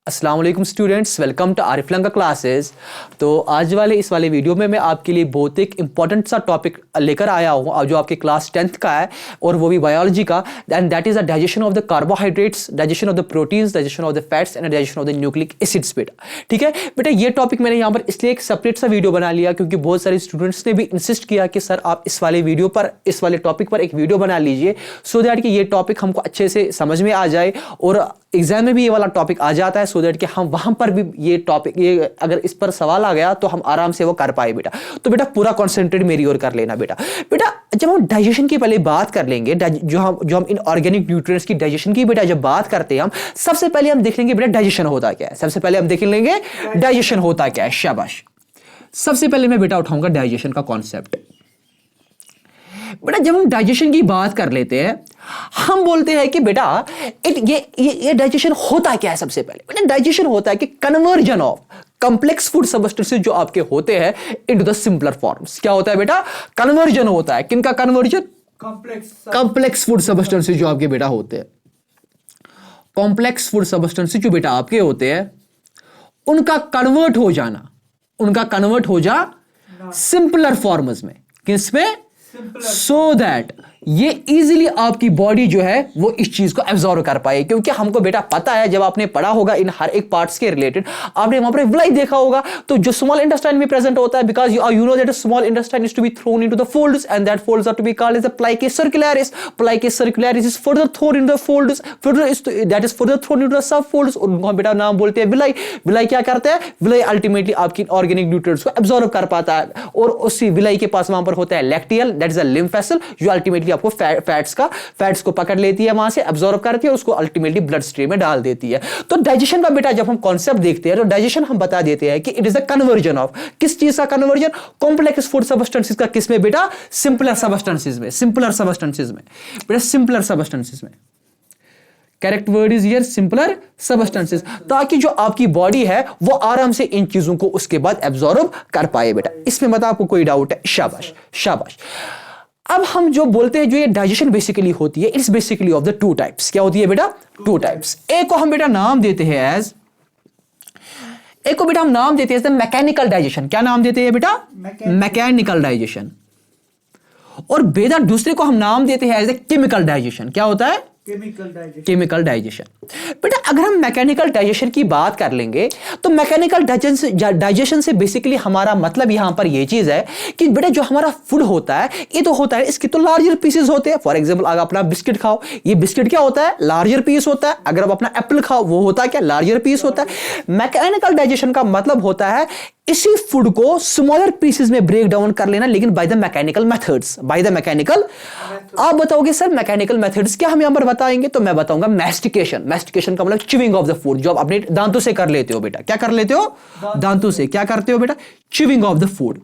अस्सलाम वालेकुम students, welcome to Arif Langa classes. तो आज वाले इस वाले वीडियो में मैं आपके लिए बहुत एक इंपॉर्टेंट सा टॉपिक लेकर आया हूँ जो आपके क्लास 10th का है और वो भी बायोलॉजी का। And that is the digestion of the carbohydrates, digestion of the proteins, digestion of the fats and digestion of the nucleic acids. बेटा ठीक है बेटा, ये टॉपिक मैंने यहाँ पर इसलिए एक सेपरेट सा वीडियो बना लिया क्योंकि बहुत सारे स्टूडेंट्स ने भी इंसिस्ट किया कि सर आप इस वाले वीडियो पर, इस वाले टॉपिक पर एक वीडियो बना लीजिए सो दैट कि ये टॉपिक हमको अच्छे से समझ में आ जाए और एग्जाम में भी ये वाला टॉपिक आ जाता है सो दैट कि हम वहां पर भी ये टॉपिक, ये अगर इस पर सवाल आ गया तो हम आराम से वो कर पाए। बेटा तो बेटा पूरा कॉन्सेंट्रेट मेरी ओर कर लेना। बेटा जब हम डाइजेशन की पहले बात कर लेंगे, जो हम इन ऑर्गेनिक न्यूट्रिएंट्स की डाइजेशन की बेटा जब बात करते हैं, हम सबसे पहले हम देख लेंगे बेटा डाइजेशन होता क्या है। सबसे पहले हम देख लेंगे डाइजेशन होता क्या है। शाबाश। सबसे पहले मैं बेटा उठाऊंगा डाइजेशन का कॉन्सेप्ट। बेटा जब हम डाइजेशन की बात कर लेते हैं, हम बोलते हैं कि बेटा ये डाइजेशन होता क्या है। सबसे पहले बेटा डाइजेशन होता है कि conversion of complex food substances जो आपके होते हैं इनटू द सिंपलर फॉर्म्स। क्या होता है बेटा? कन्वर्जन होता है। किनका कन्वर्जन? कॉम्प्लेक्स फूड सब्सटेंसेस जो आपके बेटा होते हैं, कॉम्प्लेक्स फूड सब्सटेंसेस जो बेटा आपके होते हैं उनका कन्वर्ट हो जाना सिंपलर फॉर्म्स में। किसमें? सो दैट ये इजीली आपकी बॉडी जो है वो इस चीज को एब्जॉर्व कर पाए। क्योंकि हमको बेटा पता है, जब आपने पढ़ा होगा इन हर एक पार्ट्स के रिलेटेड, आपने वहां पर विलाई देखा होगा तो जो स्मॉल इंटेस्टाइन में प्रेजेंट होता है, because you know that small intestine is to be thrown into the folds and that folds are to be called as the plicae circularis. Plicae circularis is further thrown into the folds, that is further thrown into the sub folds. उनको बेटा नाम बोलते हैं villi. Villi क्या करता है? Villi ultimately आपकी organic nutrients को एब्जॉर्व कर पाता है और उसी विलाई के पास वहां पर होता है lacteal, that is a lymph vessel, जो अल्टीमेटली आपको फैट्स को पकड़ लेती है, वहां से एब्जॉर्ब करती है, उसको अल्टीमेटली ब्लड स्ट्रीम में डाल देती है। तो डाइजेशन का बेटा जब हम कॉन्सेप्ट देखते हैं तो डाइजेशन हम बता देते हैं कि it is the conversion of, किस चीज का कन्वर्जन? कॉम्प्लेक्स फूड सब्सटेंसेस का। किसमें बेटा? सिंपलर सब्सटेंसेस में। सिंपलर सब्सटेंसेस में बेटा, सिंपलर सब्सटेंसेस में। Correct word is here simpler substances, ताकि जो आपकी बॉडी है वो आराम से इन चीजों को उसके बाद एब्जॉर्ब कर पाए। बेटा इसमें बता आपको कोई डाउट है? शाबाश शाबाश। अब हम जो बोलते हैं जो ये डाइजेशन बेसिकली होती है, it's basically of the two types. क्या होती है बेटा? Two types. एक को हम बेटा नाम देते हैं एज, एक को बेटा हम नाम देते हैं मैकेनिकल डाइजेशन। क्या नाम देते हैं बेटा? Mechanical digestion. और बेटा दूसरे को हम नाम देते हैं एज ए केमिकल डाइजेशन। क्या होता है? Chemical digestion. बेटा अगर हम मैकेनिकल डाइजेशन की बात कर लेंगे तो मैकेनिकल डाइजेशन से बेसिकली हमारा मतलब यहां पर यह चीज है कि बेटा जो हमारा फूड होता है ये तो होता है, इसके तो लार्जर पीसेस होते हैं। फॉर एग्जांपल अगर अपना बिस्किट खाओ, ये बिस्किट क्या होता है? लार्जर पीस होता है। अगर आप अपना एप्पल खाओ वो होता है क्या? लार्जर पीस होता है। मैकेनिकल डाइजेशन का मतलब होता है इसी फूड को स्मॉलर पीसेस में ब्रेक डाउन कर लेना, लेकिन by the mechanical methods. By the mechanical. आप बताओगे सर मैकेनिकल मेथड्स क्या हम यहां पर बताएंगे? तो मैं बताऊंगा मैस्टिकेशन। मैस्टिकेशन का मतलब च्यूइंग ऑफ द फूड, जो आप अपने दांतों से कर लेते हो। बेटा क्या कर लेते हो? दांतों से। क्या करते हो बेटा? च्यूइंग ऑफ द फूड,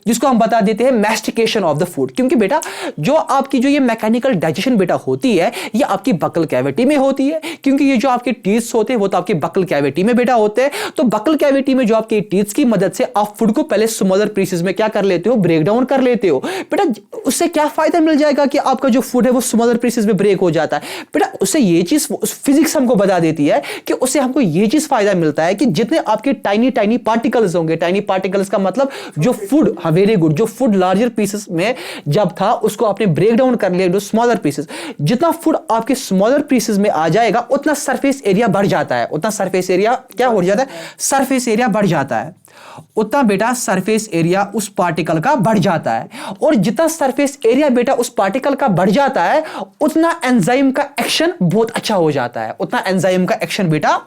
जिसको हम बता देते हैं मैस्टिकेशन ऑफ द फूड। क्योंकि बेटा जो आपकी जो ये मैकेनिकल डाइजेशन बेटा होती है ये आपकी बकल कैविटी में होती है, क्योंकि ये जो आपके टीथ होते हैं वो तो आपके बकल कैविटी में बेटा होते हैं। तो बकल कैविटी में जो आपके टीथ की मदद से आप फूड को पहले स्मॉलर पीसेस में क्या कर लेते हो? ब्रेक डाउन कर लेते हो। बेटा उससे क्या फायदा मिल जाएगा कि आपका जो फूड है वो स्मॉलर पीसेस में ब्रेक हो जाता है। बेटा उससे ये चीज फिजिक्स हमको बता देती है कि उससे हमको ये चीज फायदा मिलता है कि जितने आपके टाइनी पार्टिकल्स होंगे, टाइनी पार्टिकल्स का मतलब जो फूड, हाँ वेरी गुड, जो फूड लार्जर पीसेस में जब था उसको आपने ब्रेक डाउन कर लिया जो स्मॉलर पीसेस, जितना फूड आपके स्मॉलर पीसेस में आ जाएगा उतना सरफेस एरिया बढ़ जाता है। उतना सरफेस एरिया क्या हो जाता है? सरफेस एरिया बढ़ जाता है। उतना बेटा सरफेस एरिया उस पार्टिकल का बढ़ जाता है, और जितना सरफेस एरिया बेटा उस पार्टिकल का बढ़ जाता है उतना एंजाइम का एक्शन बहुत अच्छा हो जाता है। उतना एंजाइम का एक्शन बेटा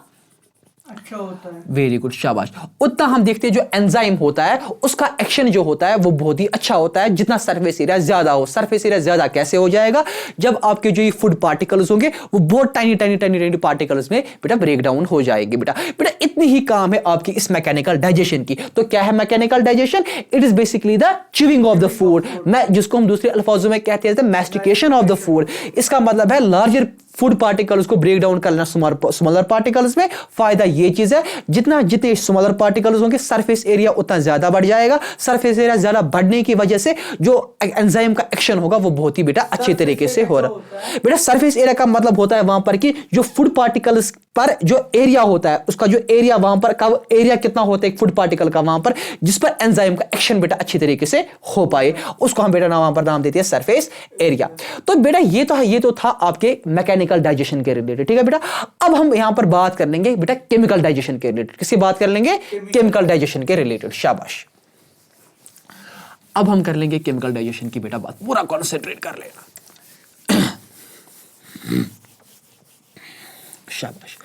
अच्छा होता है। वेरी गुड शाबाश। उतना हम देखते हैं जो एंजाइम होता है उसका एक्शन जो होता है वो बहुत ही अच्छा होता है जितना सरफेस एरिया ज्यादा हो। सरफेस एरिया ज्यादा कैसे हो जाएगा? जब आपके जो ये फूड पार्टिकल्स होंगे वो बहुत टाइनी पार्टिकल्स में बेटा ब्रेक डाउन हो जाएंगे। बेटा इतनी ही काम है आपकी इस मैकेनिकल डाइजेशन की। तो क्या है mechanical digestion? It is basically the chewing of the food, जिसको हम दूसरे अल्फाजों में कहते हैं मैस्टिकेशन ऑफ द फूड। इसका मतलब है लार्जर फूड पार्टिकल्स को ब्रेक डाउन करना स्मॉलर पार्टिकल्स में। फायदा ये चीज है, जितने स्मॉलर पार्टिकल्स होंगे सरफेस एरिया उतना ज्यादा बढ़ जाएगा। सरफेस एरिया ज्यादा बढ़ने की वजह से जो एंजाइम का एक्शन होगा वो बहुत ही बेटा अच्छे तरीके से हो रहा है। बेटा सरफेस एरिया का मतलब होता है वहां पर कि जो फूड पार्टिकल्स पर जो एरिया होता है, उसका जो एरिया वहां पर का एरिया कितना होता है एक फूड पार्टिकल का वहां पर, जिस पर एंजाइम का एक्शन बेटा अच्छी तरीके से हो पाए, उसको हम बेटा वहां पर नाम देते हैं सरफेस एरिया। तो बेटा ये तो था आपके मैकेनिकल डाइजेशन के रिलेटेड, ठीक है बेटा। अब हम यहां पर बात कर लेंगे बेटा केमिकल डाइजेशन के रिलेटेड। किसकी बात कर लेंगे? केमिकल डाइजेशन के रिलेटेड। शाबाश। अब हम कर लेंगे केमिकल डाइजेशन की बेटा बात, पूरा कॉन्सेंट्रेट कर लेना। शाबाश।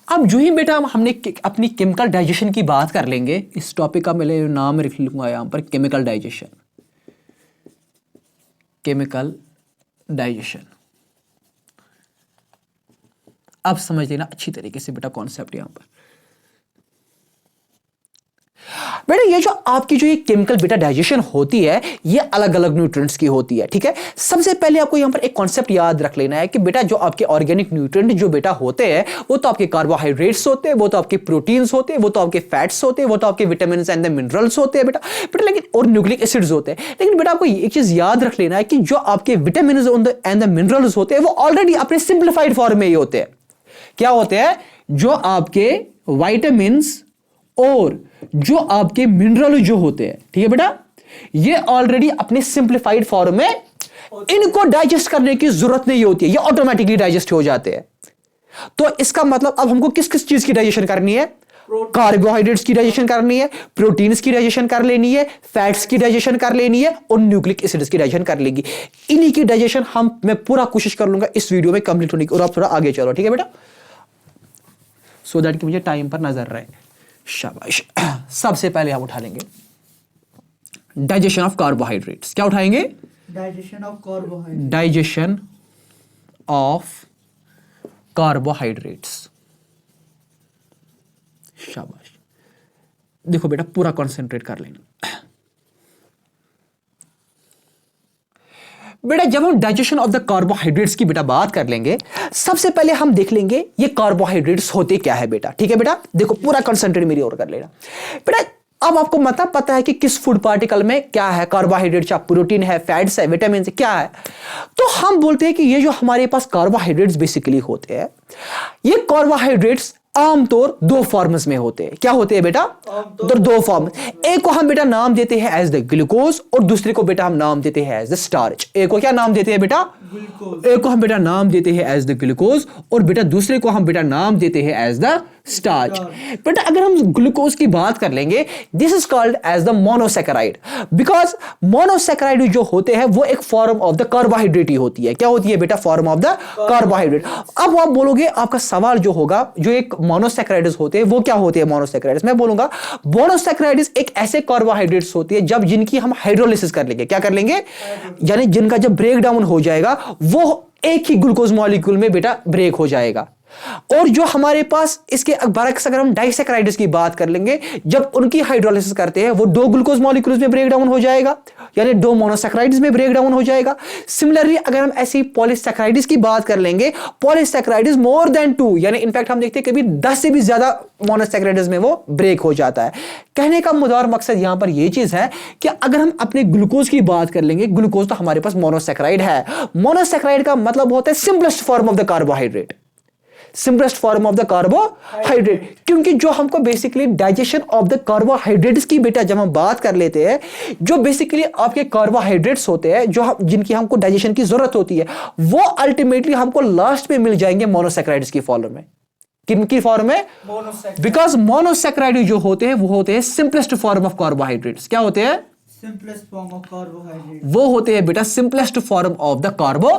अब जो ही बेटा हमने अपनी केमिकल डाइजेशन की बात कर लेंगे, इस टॉपिक का मैं नाम लिख लूंगा यहां पर, केमिकल डाइजेशन। केमिकल डाइजेशन अब समझ लेना अच्छी तरीके से बेटा कॉन्सेप्ट यहां पर। बेटा ये जो आपकी जो ये केमिकल बेटा डाइजेशन होती है, ये अलग अलग न्यूट्रिएंट्स की होती है, ठीक है। सबसे पहले आपको यहां पर एक कॉन्सेप्ट याद रख लेना है कि बेटा जो आपके ऑर्गेनिक न्यूट्रिएंट जो बेटा होते हैं, वो तो आपके कार्बोहाइड्रेट्स होते हैं, वो तो आपके प्रोटीन्स होते हैं, वो तो आपके फैट्स होते हैं, वो तो आपके विटामिन एंड द मिनरल्स होते हैं बेटा लेकिन और न्यूक्लिक एसिड्स होते हैं। लेकिन बेटा आपको एक चीज याद रख लेना है कि जो आपके विटामिन एंड द मिनरल्स होते हैं, वो ऑलरेडी अपने सिंप्लीफाइड फॉर्म में ही होते हैं। क्या होते हैं? जो आपके विटामिन्स और जो आपके मिनरल जो होते हैं, ठीक है बेटा, ये ऑलरेडी अपने सिंप्लीफाइड फॉर्म में, इनको डाइजेस्ट करने की जरूरत नहीं होती है, ये ऑटोमेटिकली डाइजेस्ट हो जाते हैं। तो इसका मतलब अब हमको किस किस चीज की डाइजेशन करनी है? कार्बोहाइड्रेट्स की डाइजेशन करनी है, प्रोटीन्स की डाइजेशन कर लेनी है, फैट्स की डाइजेशन कर लेनी है और न्यूक्लिक एसिड्स की डाइजेशन कर लेंगी। इन्हीं की डाइजेशन मैं पूरा कोशिश कर लूंगा इस वीडियो में कंप्लीट होने की। और आप थोड़ा आगे चलो, ठीक है बेटा, सो दैट कि मुझे टाइम पर नजर रहे। शाबाश। सबसे पहले हम उठा लेंगे डाइजेशन ऑफ कार्बोहाइड्रेट्स। क्या उठाएंगे? Digestion of carbohydrate. Digestion of carbohydrates. शाबाश। देखो बेटा पूरा कंसंट्रेट कर लेना बेटा। जब हम डाइजेशन ऑफ द कार्बोहाइड्रेट्स की बेटा बात कर लेंगे, सबसे पहले हम देख लेंगे ये कार्बोहाइड्रेट्स होते क्या है बेटा, ठीक है बेटा। देखो पूरा कंसंट्रेट मेरी ओर कर लेना बेटा। अब आपको पता है कि किस फूड पार्टिकल में क्या है, कार्बोहाइड्रेट्स या प्रोटीन है, फैट्स है, विटामिन है, क्या है। तो हम बोलते हैं कि ये जो हमारे पास कार्बोहाइड्रेट्स बेसिकली होते हैं, ये कार्बोहाइड्रेट्स आमतौर दो फॉर्म्स में होते हैं। क्या होते हैं बेटा? दो फॉर्म। एक को हम बेटा नाम देते हैं एज द ग्लूकोज और दूसरे को बेटा हम नाम देते हैं एज द स्टार्च। एक को क्या नाम देते हैं बेटा? एक को हम बेटा नाम देते हैं एज द ग्लूकोज और बेटा दूसरे को हम बेटा नाम देते हैं एज द स्टार्च। बेटा अगर हम ग्लूकोज की बात कर लेंगे, this is called as the monosaccharide, because monosaccharide जो होते हैं वो एक फॉर्म ऑफ द कार्बोहाइड्रेट ही होती है। क्या होती है बेटा? Form of the carbohydrate. अब आप बोलोगे, आपका सवाल जो होगा, जो एक मोनोसैकेराइड्स होते हैं वो क्या होते हैं मोनोसैकेराइड्स? मैं बोलूंगा मोनोसैकेराइड्स एक ऐसे कार्बोहाइड्रेट्स होती है जब जिनकी हम हाइड्रोलिसिस कर लेंगे। क्या कर लेंगे? यानी जिनका जब ब्रेक डाउन हो जाएगा वो एक ही ग्लूकोज मॉलिक्यूल में बेटा ब्रेक हो जाएगा। और जो हमारे पास इसके बरक्स अगर हम डाइसैकेराइड्स की बात कर लेंगे, जब उनकी हाइड्रोलिसिस करते हैं वो दो ग्लूकोज मॉलिक्यूल्स में ब्रेक डाउन हो जाएगा, यानी दो मोनोसैकेराइड्स में ब्रेक डाउन हो जाएगा। सिमिलरली अगर हम ऐसी पॉलीसैकेराइड्स की बात कर लेंगे, पॉलीसैकेराइड्स मोर देन 2, यानी इनफैक्ट हम देखते हैं कभी 10 से भी ज्यादा मोनोसैकेराइड्स में वो ब्रेक हो जाता है। कहने का मुद्दा और मकसद यहां पर यह चीज है कि अगर हम अपने ग्लूकोज की बात कर लेंगे, ग्लूकोज तो हमारे पास मोनोसैकेराइड है। मोनोसैकेराइड का मतलब होता है simplest form of the carbohydrate, simplest form of the carbohydrate. क्योंकि जो हमको basically digestion of the carbohydrates की बेटा जब हम बात कर लेते हैं, जो बेसिकली आपके कार्बोहाइड्रेट्स होते हैं जो जिनकी हमको डाइजेशन की जरूरत होती है, वो अल्टीमेटली हमको लास्ट में मिल जाएंगे मोनोसैकेराइड्स की फॉर्म में। किनकी फॉर्म में? बिकॉज मोनोसैकेराइड जो होते हैं वो होते हैं सिंपलेस्ट फॉर्म ऑफ कार्बोहाइड्रेट्स। क्या होते हैं? Simplest form of carbohydrate. वो होते हैं बेटा सिंपलेस्ट फॉर्म ऑफ द कार्बो।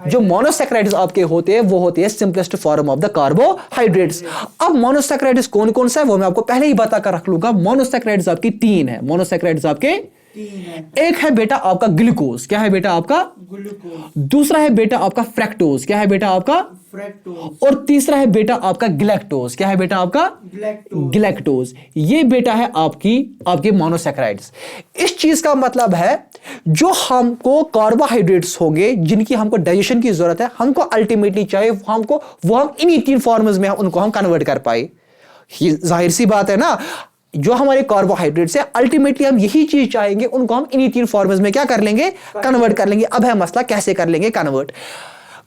जो मोनोसैकेराइड्स आपके होते हैं वो होते हैं simplest form of the carbohydrates. अब मोनोसैकेराइड्स कौन कौन सा है वो मैं आपको पहले ही बता कर रख लूंगा। मोनोसैकेराइड्स आपकी 3 है। मोनोसैकेराइड्स आपके तीन है। एक है बेटा आपका ग्लूकोज, क्या है बेटा आपका? ग्लूकोज। दूसरा है बेटा आपका फ्रैक्टोज, क्या है बेटा आपका? फ्रैक्टोज। और तीसरा है बेटा आपका ग्लैक्टोज, क्या है बेटा आपका? ग्लैक्टोज। ग्लैक्टोज। ये बेटा है आपके मोनोसैकेराइड्स। इस चीज का मतलब है जो हमको कार्बोहाइड्रेट्स होंगे जिनकी हमको डाइजेशन की जरूरत है, हमको अल्टीमेटली चाहिए वो हम इन्हीं तीन फॉर्म्स में उनको हम कन्वर्ट कर पाए। जाहिर सी बात है ना, जो हमारे कार्बोहाइड्रेट्स है अल्टीमेटली हम यही चीज चाहेंगे, उनको हम इन्हीं तीन फॉर्म्स में क्या कर लेंगे? कन्वर्ट कर लेंगे। अब है मसला कैसे कर लेंगे कन्वर्ट।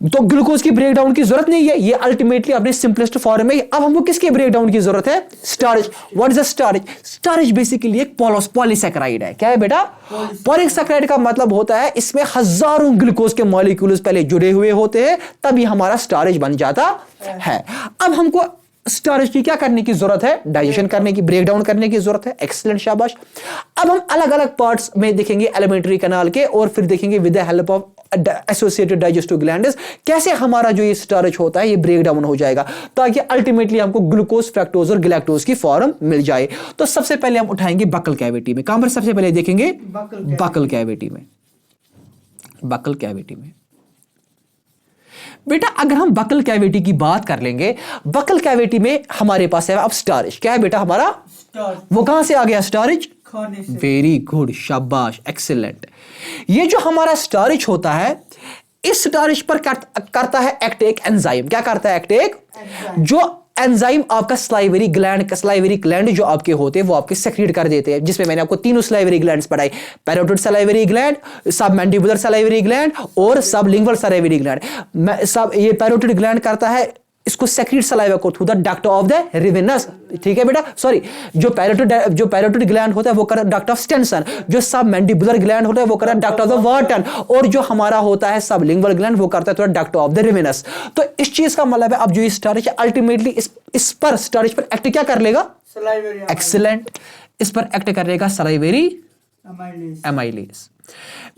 तो ग्लूकोज की ब्रेकडाउन की जरूरत नहीं है, ये अल्टीमेटली अपने सिंपलेस्ट फॉर्म में। अब हमको किसके ब्रेकडाउन की जरूरत है? Starch. What is a starch? Starch basically एक पॉलीसैकेराइड है। क्या है बेटा? पॉलीसैकेराइड का मतलब होता है इसमें हजारों ग्लूकोज के मॉलिक्यूल्स पहले जुड़े हुए होते हैं, तभी हमारा स्टार्च बन जाता है। अब हमको स्टार्च की क्या करने की जरूरत है? डाइजेशन करने की, ब्रेकडाउन करने की जरूरत है। एक्सीलेंट, शाबाश। अब हम अलग अलग पार्ट्स में देखेंगे एलिमेंट्री कैनाल के, और फिर देखेंगे with the help of associated digestive glands कैसे हमारा जो ये स्टार्च होता है ये ब्रेक डाउन हो जाएगा, ताकि अल्टीमेटली हमको ग्लूकोज, फ्रैक्टोज और ग्लैक्टोज की फॉर्म मिल जाए। तो सबसे पहले हम उठाएंगे बकल कैविटी में। कहां पर सबसे पहले देखेंगे? बकल कैविटी में। बकल कैविटी में बेटा अगर हम बकल कैविटी की बात कर लेंगे, बकल कैविटी में हमारे पास है अब स्टार्च। क्या है बेटा हमारा? स्टार्च। वो कहां से आ गया स्टार्च? खाने से। वेरी गुड, शाबाश, एक्सीलेंट। ये जो हमारा स्टार्च होता है, इस स्टार्च पर करता है एक्ट एक एंजाइम। क्या करता है? एक्ट एक एंजाइम। जो एंजाइम आपका सलाइवरी ग्लैंड जो आपके होते हैं वो आपके सेक्रेट कर देते हैं, जिसमें मैंने आपको तीनों सलाइवरी ग्लैंड्स पढ़ाई, पैरोटिड सलाइवरी ग्लैंड, सब मैंडिबुलर सलाइवरी ग्लैंड और सब लिंगुअल सलाइवरी ग्लैंड। सब ये पैरोटिड ग्लैंड करता है इसको सेक्रेट सलाइवा को through the duct of the Rivinus. ठीक है बेटा, सॉरी, जो पैरोटिड ग्लैंड होता है वो कर डक्ट ऑफ स्टेंसन, जो सब मैंडिबुलर ग्लैंड होता है वो कर डक्ट ऑफ द वार्टन, और जो हमारा होता है सब लिंगुअल ग्लैंड वो करता है थोड़ा डक्ट ऑफ द रिवेनस। तो इस चीज का मतलब है अब जो स्टार्च है अल्टीमेटली इस पर स्टार्च पर एक्ट क्या कर लेगा? सलाइवरी एक्सीलेंट, इस पर एक्ट करेगा सलाइवरी एमाइलेज।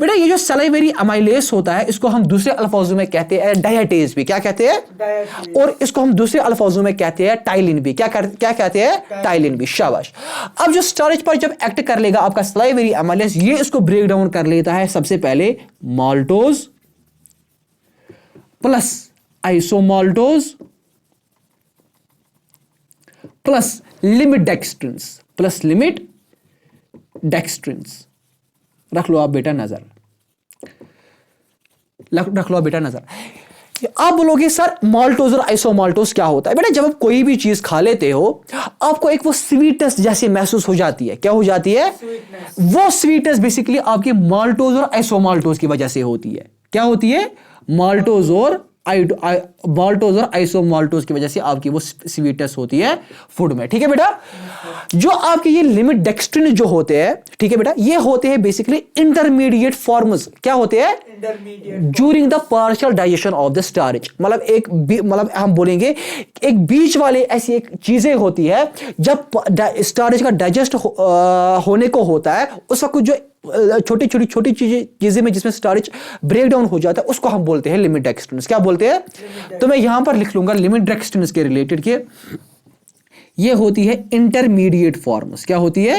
बेटा ये जो सलाइवरी एमाइलेज होता है इसको हम दूसरे अल्फाजों में कहते हैं डायटेज भी। क्या कहते हैं? डायटेज। और इसको हम दूसरे अल्फाजों में कहते हैं टाइलिन भी। क्या कहते हैं? टाइलिन भी, शाबाश। अब जो स्टार्च पर जब एक्ट कर लेगा आपका सलाइवरी एमाइलेज, ये इसको ब्रेक डाउन कर लेता है सबसे पहले maltose plus isomaltose plus limit डेक्स्ट्रिन्स। रख लो आप बेटा नजर, रख लो बेटा नजर। आप बोलोगे सर माल्टोज और आइसोमाल्टोज क्या होता है? बेटा जब आप कोई भी चीज खा लेते हो आपको एक वो स्वीटनेस जैसी महसूस हो जाती है। क्या हो जाती है? वो स्वीटनेस बेसिकली आपके माल्टोज और आइसोमाल्टोज की वजह से होती है। क्या होती है? माल्टोज और आइसोमाल्टोज की वजह से आपकी वो स्वीटनेस होती है फूड में। ठीक है बेटा, जो आपके ये लिमिट डेक्स्ट्रिन जो होते हैं, ठीक है बेटा, ये होते हैं बेसिकली इंटरमीडिएट फॉर्म्स। क्या होते हैं? During the partial digestion of the starch. मतलब हम बोलेंगे एक बीच वाले ऐसी एक चीजें होती है जब स्टार्च का डाइजेस्ट होने को होता है, उस वक्त जो छोटी चीजें में जिसमें स्टार्च ब्रेक डाउन हो जाता है उसको हम बोलते हैं लिमिट डेक्स्ट्रिन्स। क्या बोलते हैं? तो मैं यहां पर लिख लूंगा लिमिट डेक्स्ट्रिन्स के रिलेटेड के ये होती है इंटरमीडिएट फॉर्म्स। क्या होती है?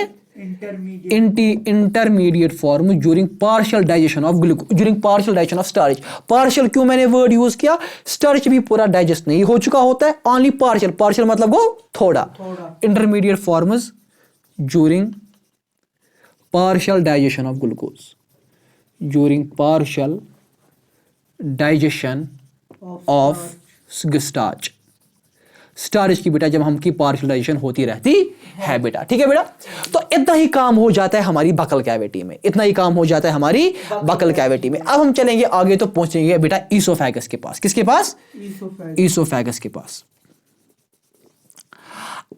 Intermediate form during partial digestion of during partial digestion of starch. Partial क्यों मैंने वर्ड यूज किया? स्टार्च भी पूरा डाइजेस्ट नहीं हो चुका होता है, ओनली पार्शियल मतलब वो थोड़ा। Intermediate forms during partial digestion of glucose, during partial digestion of starch। Starch की बेटा जब हमकी पार्शियल डाइजेशन होती रहती है बेटा। ठीक है बेटा, तो इतना ही काम हो जाता है हमारी बकल कैविटी में, इतना ही काम हो जाता है हमारी बकल कैविटी में। अब हम चलेंगे आगे तो पहुंचेंगे बेटा ईसोफेगस के पास। किसके पास? ईसोफेगस के पास।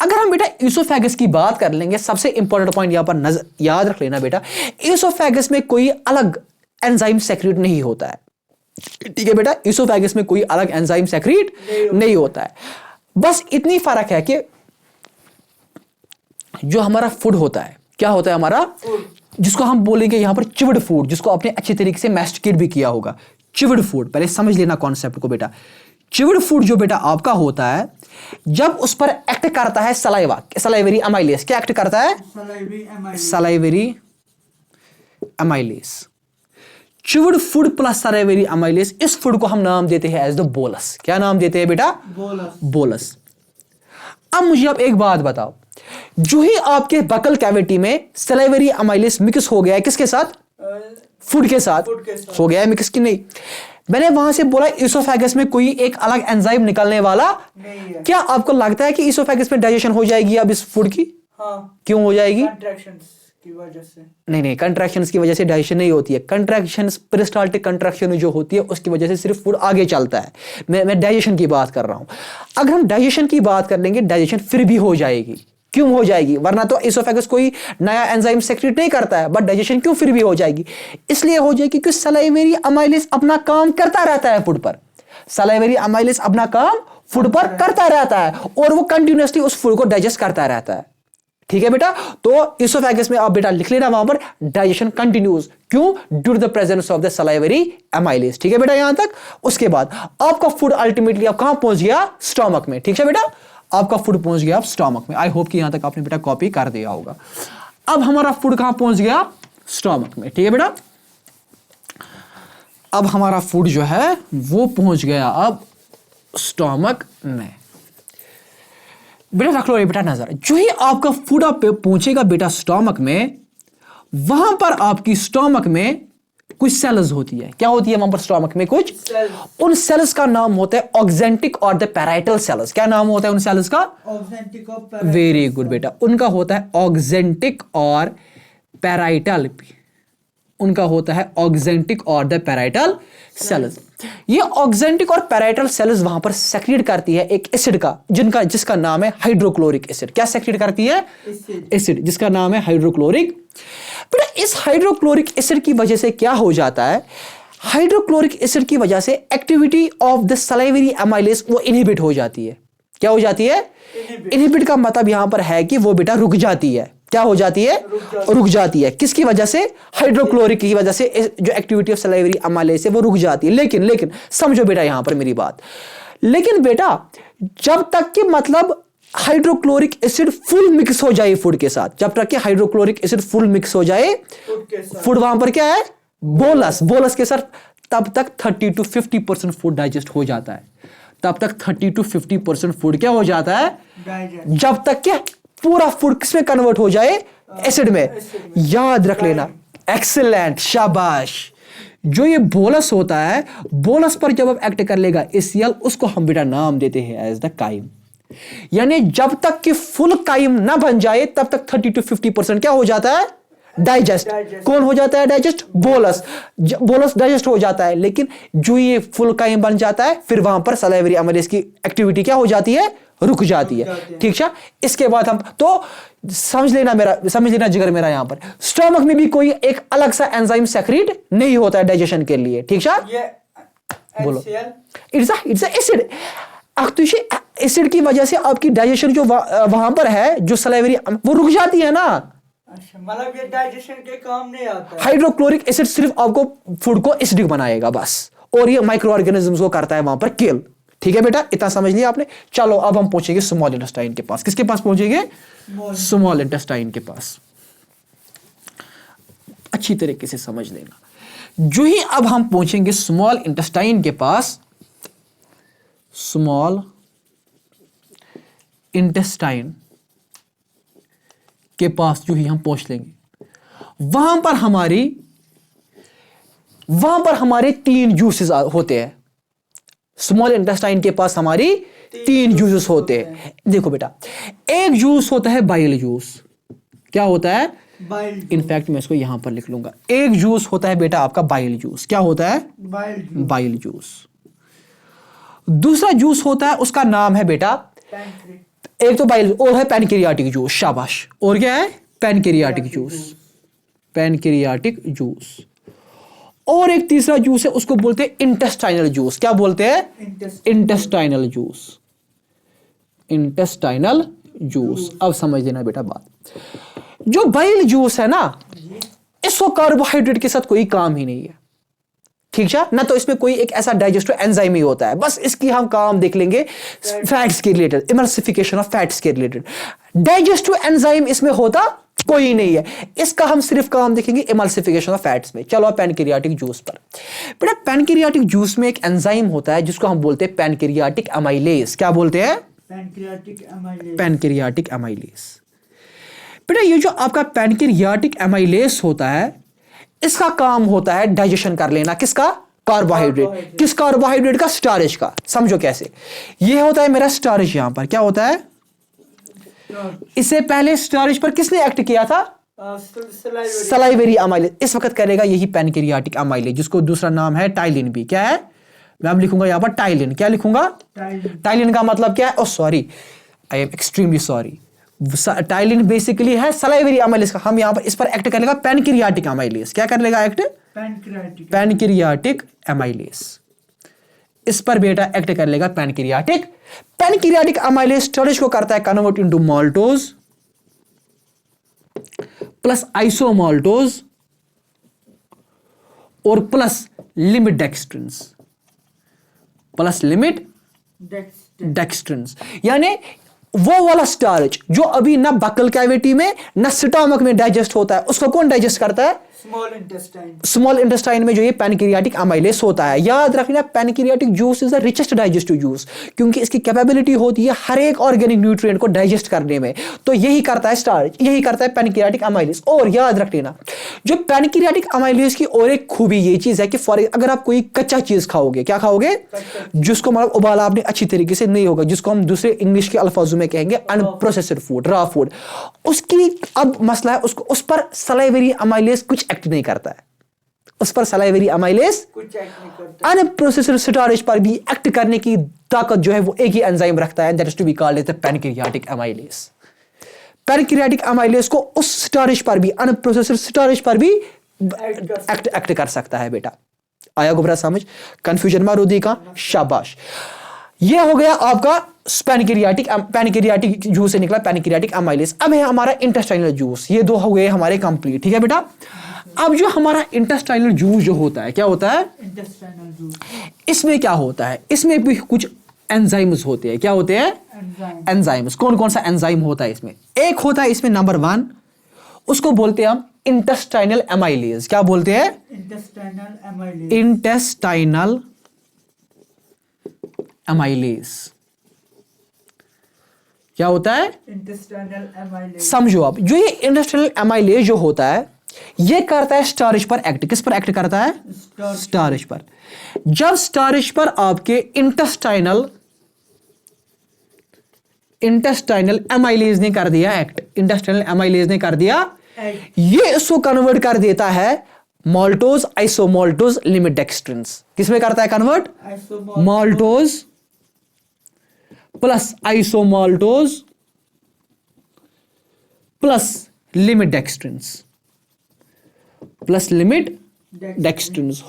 अगर हम बेटा ईसोफेगस की बात कर लेंगे, सबसे इंपॉर्टेंट पॉइंट यहां पर याद रख लेना बेटा, ईसोफेगस में कोई अलग एंजाइम सेक्रेट नहीं होता है। ठीक है बेटा, ईसोफेगस में कोई अलग एंजाइम सेक्रेट नहीं होता है। बस इतनी फर्क है कि जो हमारा फूड होता है, क्या होता है हमारा, जिसको हम बोलेंगे यहां पर चिवड फूड, जिसको आपने अच्छे तरीके से मैस्टिकेट भी किया होगा। चिवड फूड, पहले समझ लेना कॉन्सेप्ट को बेटा। चिवड फूड जो बेटा आपका होता है, जब उस पर एक्ट करता है सलाइवरी एमाइलेज। क्या एक्ट करता है? Salivary amylase. Chewed food plus salivary amylase, इस फूड को हम नाम देते हैं एज द बोलस. क्या नाम देते हैं बेटा? बोलस. बोलस. अब मुझे आप एक बात बताओ, जो ही आपके बकल कैविटी में सलाइवरी अमाइलेस मिक्स हो गया है, किसके साथ? फूड के साथ. फूड के साथ. हो गया है मिक्स की नहीं? मैंने वहां से बोला इसोफेगस में कोई एक अलग एंजाइम निकलने वाला नहीं है. क्या आपको लगता है कि इसोफेगस में डाइजेशन हो जाएगी अब इस फूड की? हाँ. क्यों हो जाएगी? कंट्रैक्शंस की वजह से. नहीं, कंट्रैक्शंस की वजह से डाइजेशन नहीं होती है. कंट्रैक्शंस, पेरिस्टाल्टिक कंट्रैक्शन जो होती है उसकी वजह से सिर्फ फूड आगे चलता है. मैं डाइजेशन की बात कर रहा हूं. अगर हम डाइजेशन की बात कर लेंगे, डाइजेशन फिर भी हो जाएगी. क्यों हो जाएगी? वरना तो इसोफेगस कोई नया एंजाइम सेक्रेट नहीं करता है, बट डाइजेशन क्यों फिर भी हो जाएगी? इसलिए हो जाएगी क्योंकि सलाइवरी अमाइलेस अपना काम करता रहता है फूड पर. सलाइवरी अमाइलेस अपना काम फूड पर करता रहता है और वो कंटिन्यूअसली उस फूड को डाइजेस्ट करता रहता है. ठीक है बेटा? तो इसोफेगस में आप बेटा लिख लेना वहां पर डाइजेशन कंटिन्यूज. क्यों? Due to the presence of the salivary amylase. ठीक है बेटा? यहां तक. उसके बाद आपका फूड अल्टीमेटली अब कहां पहुंच गया? स्टमक में. ठीक है बेटा? आपका फूड पहुंच गया अब स्टमक में. आई होप कि यहां तक आपने बेटा कॉपी कर दिया होगा. अब हमारा फूड कहां पहुंच गया? स्टमक में. ठीक है बेटा? अब हमारा फूड जो है वो पहुंच गया अब स्टमक में. बेटा रख लो ये बेटा नजर. जो ही आपका फूड आप पहुंचेगा बेटा स्टमक में, वहां पर आपकी स्टमक में कुछ सेल्स होती है. क्या होती है वहां पर स्टमक में? कुछ सेल. उन सेल्स का नाम होता है ऑक्जेंटिक और द पैराइटल सेल्स. क्या नाम होता है उन सेल्स का? Oxyntic of. वेरी गुड बेटा. उनका होता है ऑक्जेंटिक और पैराइटल. उनका होता है ऑक्जेंटिक और द पैराइटल सेल्स. ये ऑक्जेंटिक और पैराइटल सेल्स वहां पर सेक्रेट करती है एक एसिड का, जिसका नाम है हाइड्रोक्लोरिक एसिड. क्या सेक्रेट करती है? एसिड, जिसका नाम है हाइड्रोक्लोरिक. बेटा इस हाइड्रोक्लोरिक एसिड की वजह से क्या हो जाता है? हाइड्रोक्लोरिक एसिड की वजह से activity of the salivary amylase वो इनहिबिट हो जाती है. क्या हो जाती है? इनहिबिट का मतलब यहां पर है कि वो बेटा रुक जाती है. क्या हो जाती है? रुक जाती है. किसकी वजह से? हाइड्रोक्लोरिक की वजह से जो एक्टिविटी ऑफ सलाइवरी अमाइलेस है वो रुक जाती है. लेकिन समझो बेटा यहां पर मेरी बात. लेकिन बेटा जब तक कि मतलब हाइड्रोक्लोरिक एसिड फुल मिक्स हो जाए फूड के साथ, जब तक कि हाइड्रोक्लोरिक एसिड फुल मिक्स हो जाए फूड वहां पर क्या है? बोलस के साथ, तब तक 30 to 50% फूड डाइजेस्ट हो जाता है. तब तक 30 to 50% फूड क्या हो जाता है? जब तक क्या पूरा फूड किसमें कन्वर्ट हो जाए? एसिड में. याद रख लेना. एक्सीलेंट, शाबाश. जो ये बोलस होता है, बोलस पर जब अब एक्ट कर लेगा एसीएल, उसको हम बेटा नाम देते हैं एज द काइम. यानी जब तक कि फुल काइम ना बन जाए तब तक 30 to 50% क्या हो जाता है? डाइजेस्ट. कौन हो जाता है डाइजेस्ट? बोलस. बोलस डाइजेस्ट हो जाता है. लेकिन जो ये फुल काइम बन जाता है फिर वहां पर सलाइवरी अमाइलेस की एक्टिविटी क्या हो जाती है? रुक जाती है. ठीक है? इसके बाद हम तो समझ लेना जिगर मेरा, यहां पर स्टमक में भी कोई एक अलग सा एंजाइम सेक्रेट नहीं होता है डाइजेशन के लिए. ठीक है? बोलो. It's a acid. एसिड की वजह से आपकी डाइजेशन जो वहां पर है, जो सलाइवरी वो रुक जाती है ना. अच्छा, मतलब ये डाइजेशन के काम नहीं आता है. हाइड्रोक्लोरिक एसिड सिर्फ आपको फूड को एसिडिक बनाएगा बस, और ये माइक्रो ऑर्गेनिज्म्स को करता है वहां पर किल. ठीक है बेटा? इतना समझ लिया आपने. चलो अब हम पहुंचेंगे स्मॉल इंटेस्टाइन के पास. किसके पास पहुंचेंगे? स्मॉल इंटेस्टाइन के पास. अच्छी तरीके से समझ लेना. जो ही अब हम पहुंचेंगे स्मॉल इंटेस्टाइन के पास, स्मॉल इंटेस्टाइन के पास जो ही हम पहुंच लेंगे, वहां पर हमारे 3 जूसेस होते हैं. स्मॉल इंटेस्टाइन के पास हमारी 3 जूसेस होते हैं. देखो बेटा, एक जूस होता है बाइल जूस. क्या होता है? इनफैक्ट मैं इसको यहां पर लिख लूंगा. एक जूस होता है बेटा आपका बाइल जूस. क्या होता है? Bile juice. दूसरा जूस होता है, उसका नाम है बेटा, एक तो बाइल और है पैनक्रियाटिक जूस. शाबाश. और क्या है? Pancreatic juice. Pancreatic juice. और एक तीसरा जूस है, उसको बोलते हैं इंटेस्टाइनल जूस. क्या बोलते हैं? Intestinal juice. Intestinal juice. अब समझ लेना बेटा बात. जो बाइल जूस है ना, इसको कार्बोहाइड्रेट के साथ कोई काम ही नहीं है. ठीक है ना? तो इसमें कोई एक ऐसा डाइजेस्टिव एंजाइम ही होता है. बस इसकी हम काम देख लेंगे फैट्स के रिलेटेड, इमल्सिफिकेशन ऑफ फैट्स के रिलेटेड. डाइजेस्टिव एंजाइम इसमें होता कोई नहीं है। इसका हम सिर्फ काम देखेंगे इमल्सिफिकेशन ऑफ फैट्स में। चलो पैनक्रियाटिक जूस पर। बेटा पैनक्रियाटिक जूस में एक एंजाइम होता है जिसको हम बोलते हैं पैनक्रियाटिक अमाइलेज। क्या बोलते हैं? Pancreatic amylase. Pancreatic amylase. बेटा ये जो आपका पैनक्रियाटिक अमाइलेज होता है, इसका काम होता है डाइजेशन कर लेना। किसका? कार्बोहाइड्रेट। किस कार्बोहाइड्रेट का? स्टार्च का। समझो कैसे। ये होता है मेरा स्टार्च। यहां पर क्या होता है? इससे पहले स्टार्च पर किसने एक्ट किया था? Salivary amylase. इस वक्त करेगा यही पैनक्रियाटिक अमाइलेज, जिसको दूसरा नाम है टाइलिन भी। क्या है? मैं लिखूंगा यहां पर टाइलिन। क्या लिखूंगा? टाइलिन का मतलब क्या है? Oh sorry, I am extremely sorry. Ptyalin basically है सलाइवरी अमाइलेज का। हम यहां पर इस पर एक्ट करेगा पैनक्रियाटिक अमाइलेज। क्या कर लेगा एक्ट? Pancreatic amylase. इस पर बेटा एक्ट कर लेगा पैनक्रियाटिक अमाइलेज स्टार्च को करता है कन्वर्ट इनटू माल्टोज प्लस आइसोमाल्टोज और प्लस लिमिट डेक्स्ट्रिन्स। यानी वो वाला स्टार्च जो अभी ना बकल कैविटी में ना स्टमक में डाइजेस्ट होता है, उसको कौन डाइजेस्ट करता है? स्मॉल इंटेस्टाइन में जो ये पैनक्रियाटिक अमाइलेज होता है। याद रखना pancreatic juice is the richest digestive juice, क्योंकि इसकी कैपेबिलिटी होती है हर एक ऑर्गेनिक न्यूट्रिएंट को डाइजेस्ट करने में। तो यही करता है स्टार्च, यही करता है पैनक्रियाटिक अमाइलेज। और याद रख लेना जो पैनक्रियाटिक अमाइलेज की और एक खूबी ये चीज है कि अगर आप कोई कच्चा चीज खाओगे, क्या खाओगे? जिसको मतलब उबाला आपने अच्छी तरीके से नहीं होगा, जिसको हम दूसरे इंग्लिश के अल्फाजों में कहेंगे अनप्रोसेस्ड फूड, रॉ फूड, उसकी अब मसला है उसको उस पर सलाइवरी अमाइलेज कुछ एक्ट नहीं करता है। उस पर सलाइवरी अमाइलेज अनप्रोसेस्ड स्टार्च पर भी एक्ट करने की ताकत जो है वो एक ही एंजाइम रखता है, that is to be called as the pancreatic amylase. Pancreatic amylase को उस स्टार्च पर भी, अनप्रोसेस्ड स्टार्च पर भी एक्ट कर सकता है। बेटा आया गुब्रा समझ? कंफ्यूजन मारूदी का? शाबाश। ये हो गया आपका पैनक्रियाटिक जूस से निकला पैनक्रियाटिक अमाइलेज। अब है हमारा इंटेस्टाइनल जूस। ये दो हो गए हमारे कंप्लीट। ठीक है बेटा। अब जो हमारा इंटेस्टाइनल जूस जो होता है, क्या होता है? Intestinal juice. इसमें क्या होता है? इसमें भी कुछ एंजाइम्स होते हैं। क्या होते हैं? एंजाइम्स। कौन कौन सा एंजाइम होता है इसमें? एक होता है इसमें नंबर 1, उसको बोलते हैं हम इंटेस्टाइनल अमाइलेज। क्या बोलते हैं? Intestinal amylase. क्या होता है? Intestinal amylase. समझो आप, जो ये इंटेस्टाइनल अमाइलेज जो होता है ये करता है स्टार्च पर एक्ट। किस पर एक्ट करता है? स्टार्च पर। जब स्टार्च पर आपके इंटेस्टाइनल अमाइलेज ने कर दिया एक्ट, इंटेस्टाइनल अमाइलेज ने कर दिया, ये इसको कन्वर्ट कर देता है माल्टोज, आइसोमाल्टोज, लिमिट डेक्स्ट्रिन्स। किसमें करता है convert? Maltose plus isomaltose plus limit dextrins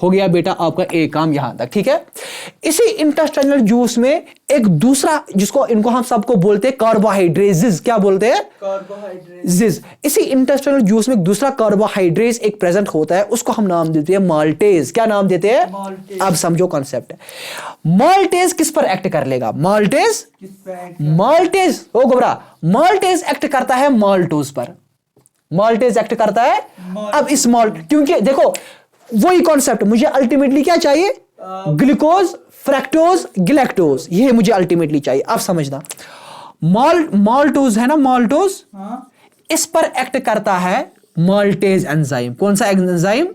हो गया बेटा आपका एक काम यहां तक। ठीक है। इसी इंटेस्टाइनल जूस में एक दूसरा, जिसको इनको हम सबको बोलते हैं कार्बोहाइड्रेजेस। क्या बोलते हैं? कार्बोहाइड्रेजेस। इसी इंटेस्टाइनल जूस में एक दूसरा कार्बोहाइड्रेज एक प्रेजेंट होता है, उसको हम नाम देते हैं माल्टेज। क्या नाम देते हैं? अब समझो कॉन्सेप्ट है। माल्टेज किस पर एक्ट कर लेगा? माल्टेज ओ गोबरा, माल्टेज एक्ट करता है माल्टोज पर। माल्टेज एक्ट करता है। अब इस माल्ट, क्योंकि देखो वही कॉन्सेप्ट, मुझे अल्टीमेटली क्या चाहिए? ग्लूकोज, फ्रैक्टोज, गिलैक्टोज, ये मुझे अल्टीमेटली चाहिए। अब समझना, माल्टोज है ना, माल्टोज, इस पर एक्ट करता है माल्टेज एंजाइम। कौन सा एंजाइम?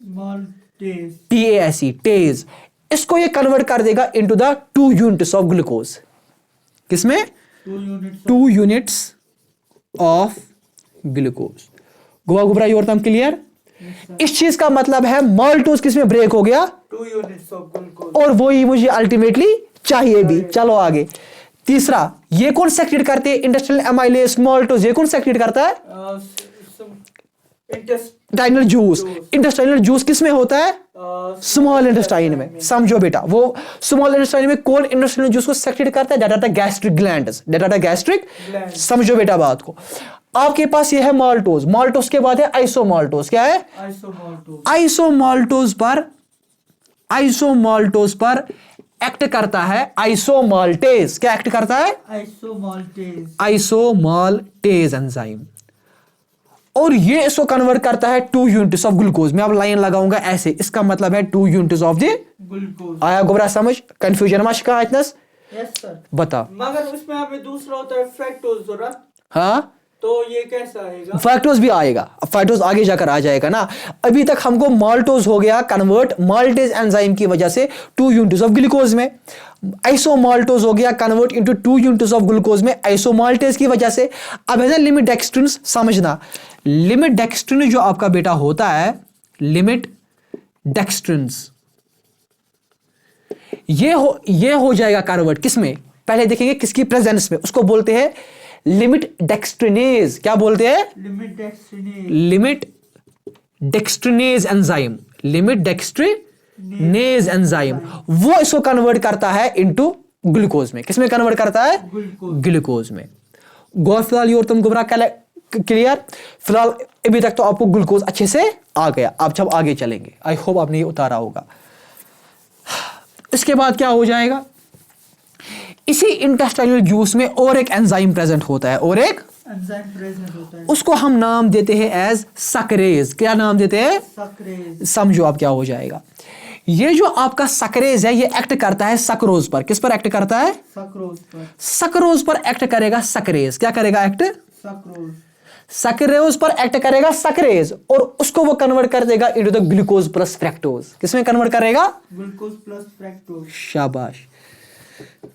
माल्टेज। TASE, stage. इसको ये कन्वर्ट कर देगा into the 2 units of glucose. किसमें? 2 यूनिट्स ऑफ ग्लूकोज। गोवा गुबरा योर तम क्लियर? इस चीज का मतलब है माल्टोज किसमें ब्रेक हो गया? 2 यूनिट्स ऑफ ग्लूकोज। और और वही मुझे अल्टीमेटली चाहिए भी। चलो आगे। तीसरा, ये कौन सेक्रेट करते हैं? इंटेस्टाइनल अमाइलेज, माल्टोज, ये कौन सेक्रेट करता है? Intestinal juice. इंटेस्टाइनल जूस किसमें होता है? स्मॉल इंटेस्टाइन में। समझो बेटा, वो स्मॉल इंटेस्टाइन में कौन इंटेस्टाइनल जूस को सेक्रेट करता है? Data gastric glands, data gastric. समझो बेटा बात को। आपके पास ये है माल्टोज, माल्टोज के बाद है आइसोमाल्टोज। क्या है? आइसोमाल्टोज पर एक्ट करता है आइसोमाल्टेज। क्या एक्ट करता है? Isomaltase enzyme. और ये इसको कन्वर्ट करता है 2 यूनिट्स ऑफ ग्लूकोज। मैं अब लाइन लगाऊंगा ऐसे, इसका मतलब है 2 यूनिट्स ऑफ द ग्लूकोज। आया गोबरा समझ, कंफ्यूजन मा शिका इतनस यस सर। बता। मगर उसमें हमें दूसरा होता है फ्रैक्टोज जरूरत, हाँ तो ये कैसा आएगा? फ्रैक्टोज भी आएगा, अब फ्रैक्टोज आगे जाकर आ जाएगा ना। अभी तक हमको माल्टोज हो गया कन्वर्ट माल्टेज एंजाइम की वजह से 2 यूनिट्स ऑफ ग्लूकोज में, आइसोमाल्टोज हो गया convert into 2 units of glucose में आइसोमाल्टेज की वजह से। अब है ना लिमिट डेक्स्ट्रिन, समझना लिमिट डेक्स्ट्रिन जो आपका बेटा होता है, लिमिट डेक्स्ट्रिन्स ये हो जाएगा कन्वर्ट किसमें, पहले देखेंगे किसकी प्रेजेंस में, उसको बोलते हैं लिमिट डेक्स्ट्रिनेज। क्या बोलते हैं? Limit dextrinase. Limit dextrinase enzyme, limit dextrinase enzyme वो इसको कन्वर्ट करता है इनटू ग्लूकोज में। किसमें कन्वर्ट करता है? ग्लूकोज में। गौर फिलहाल और तुम गुमराह क्लियर? फिलहाल अभी तक तो आपको ग्लूकोज अच्छे से आ गया, अब जब आगे चलेंगे आई होप आपने ये उतारा होगा। इसके बाद क्या हो जाएगा, इसी इंटेस्टाइनल जूस में और एक एंजाइम प्रेजेंट होता है, और एक एंजाइम प्रेजेंट होता है, उसको हम नाम देते हैं एज सक्रेज। क्या नाम देते हैं? सक्रेज। समझो अब क्या हो जाएगा। ये जो आपका सक्रेज है ये एक्ट करता है सक्रोज पर। किस पर एक्ट करता है? सक्रोज पर। सक्रोज पर एक्ट करेगा सक्रेज। क्या करेगा एक्ट? सक्रोज। सक्रेज पर एक्ट करेगा सक्रेज, और उसको वो कन्वर्ट कर देगा into the glucose plus fructose. किसमें कन्वर्ट करेगा? Glucose plus fructose. शाबाश।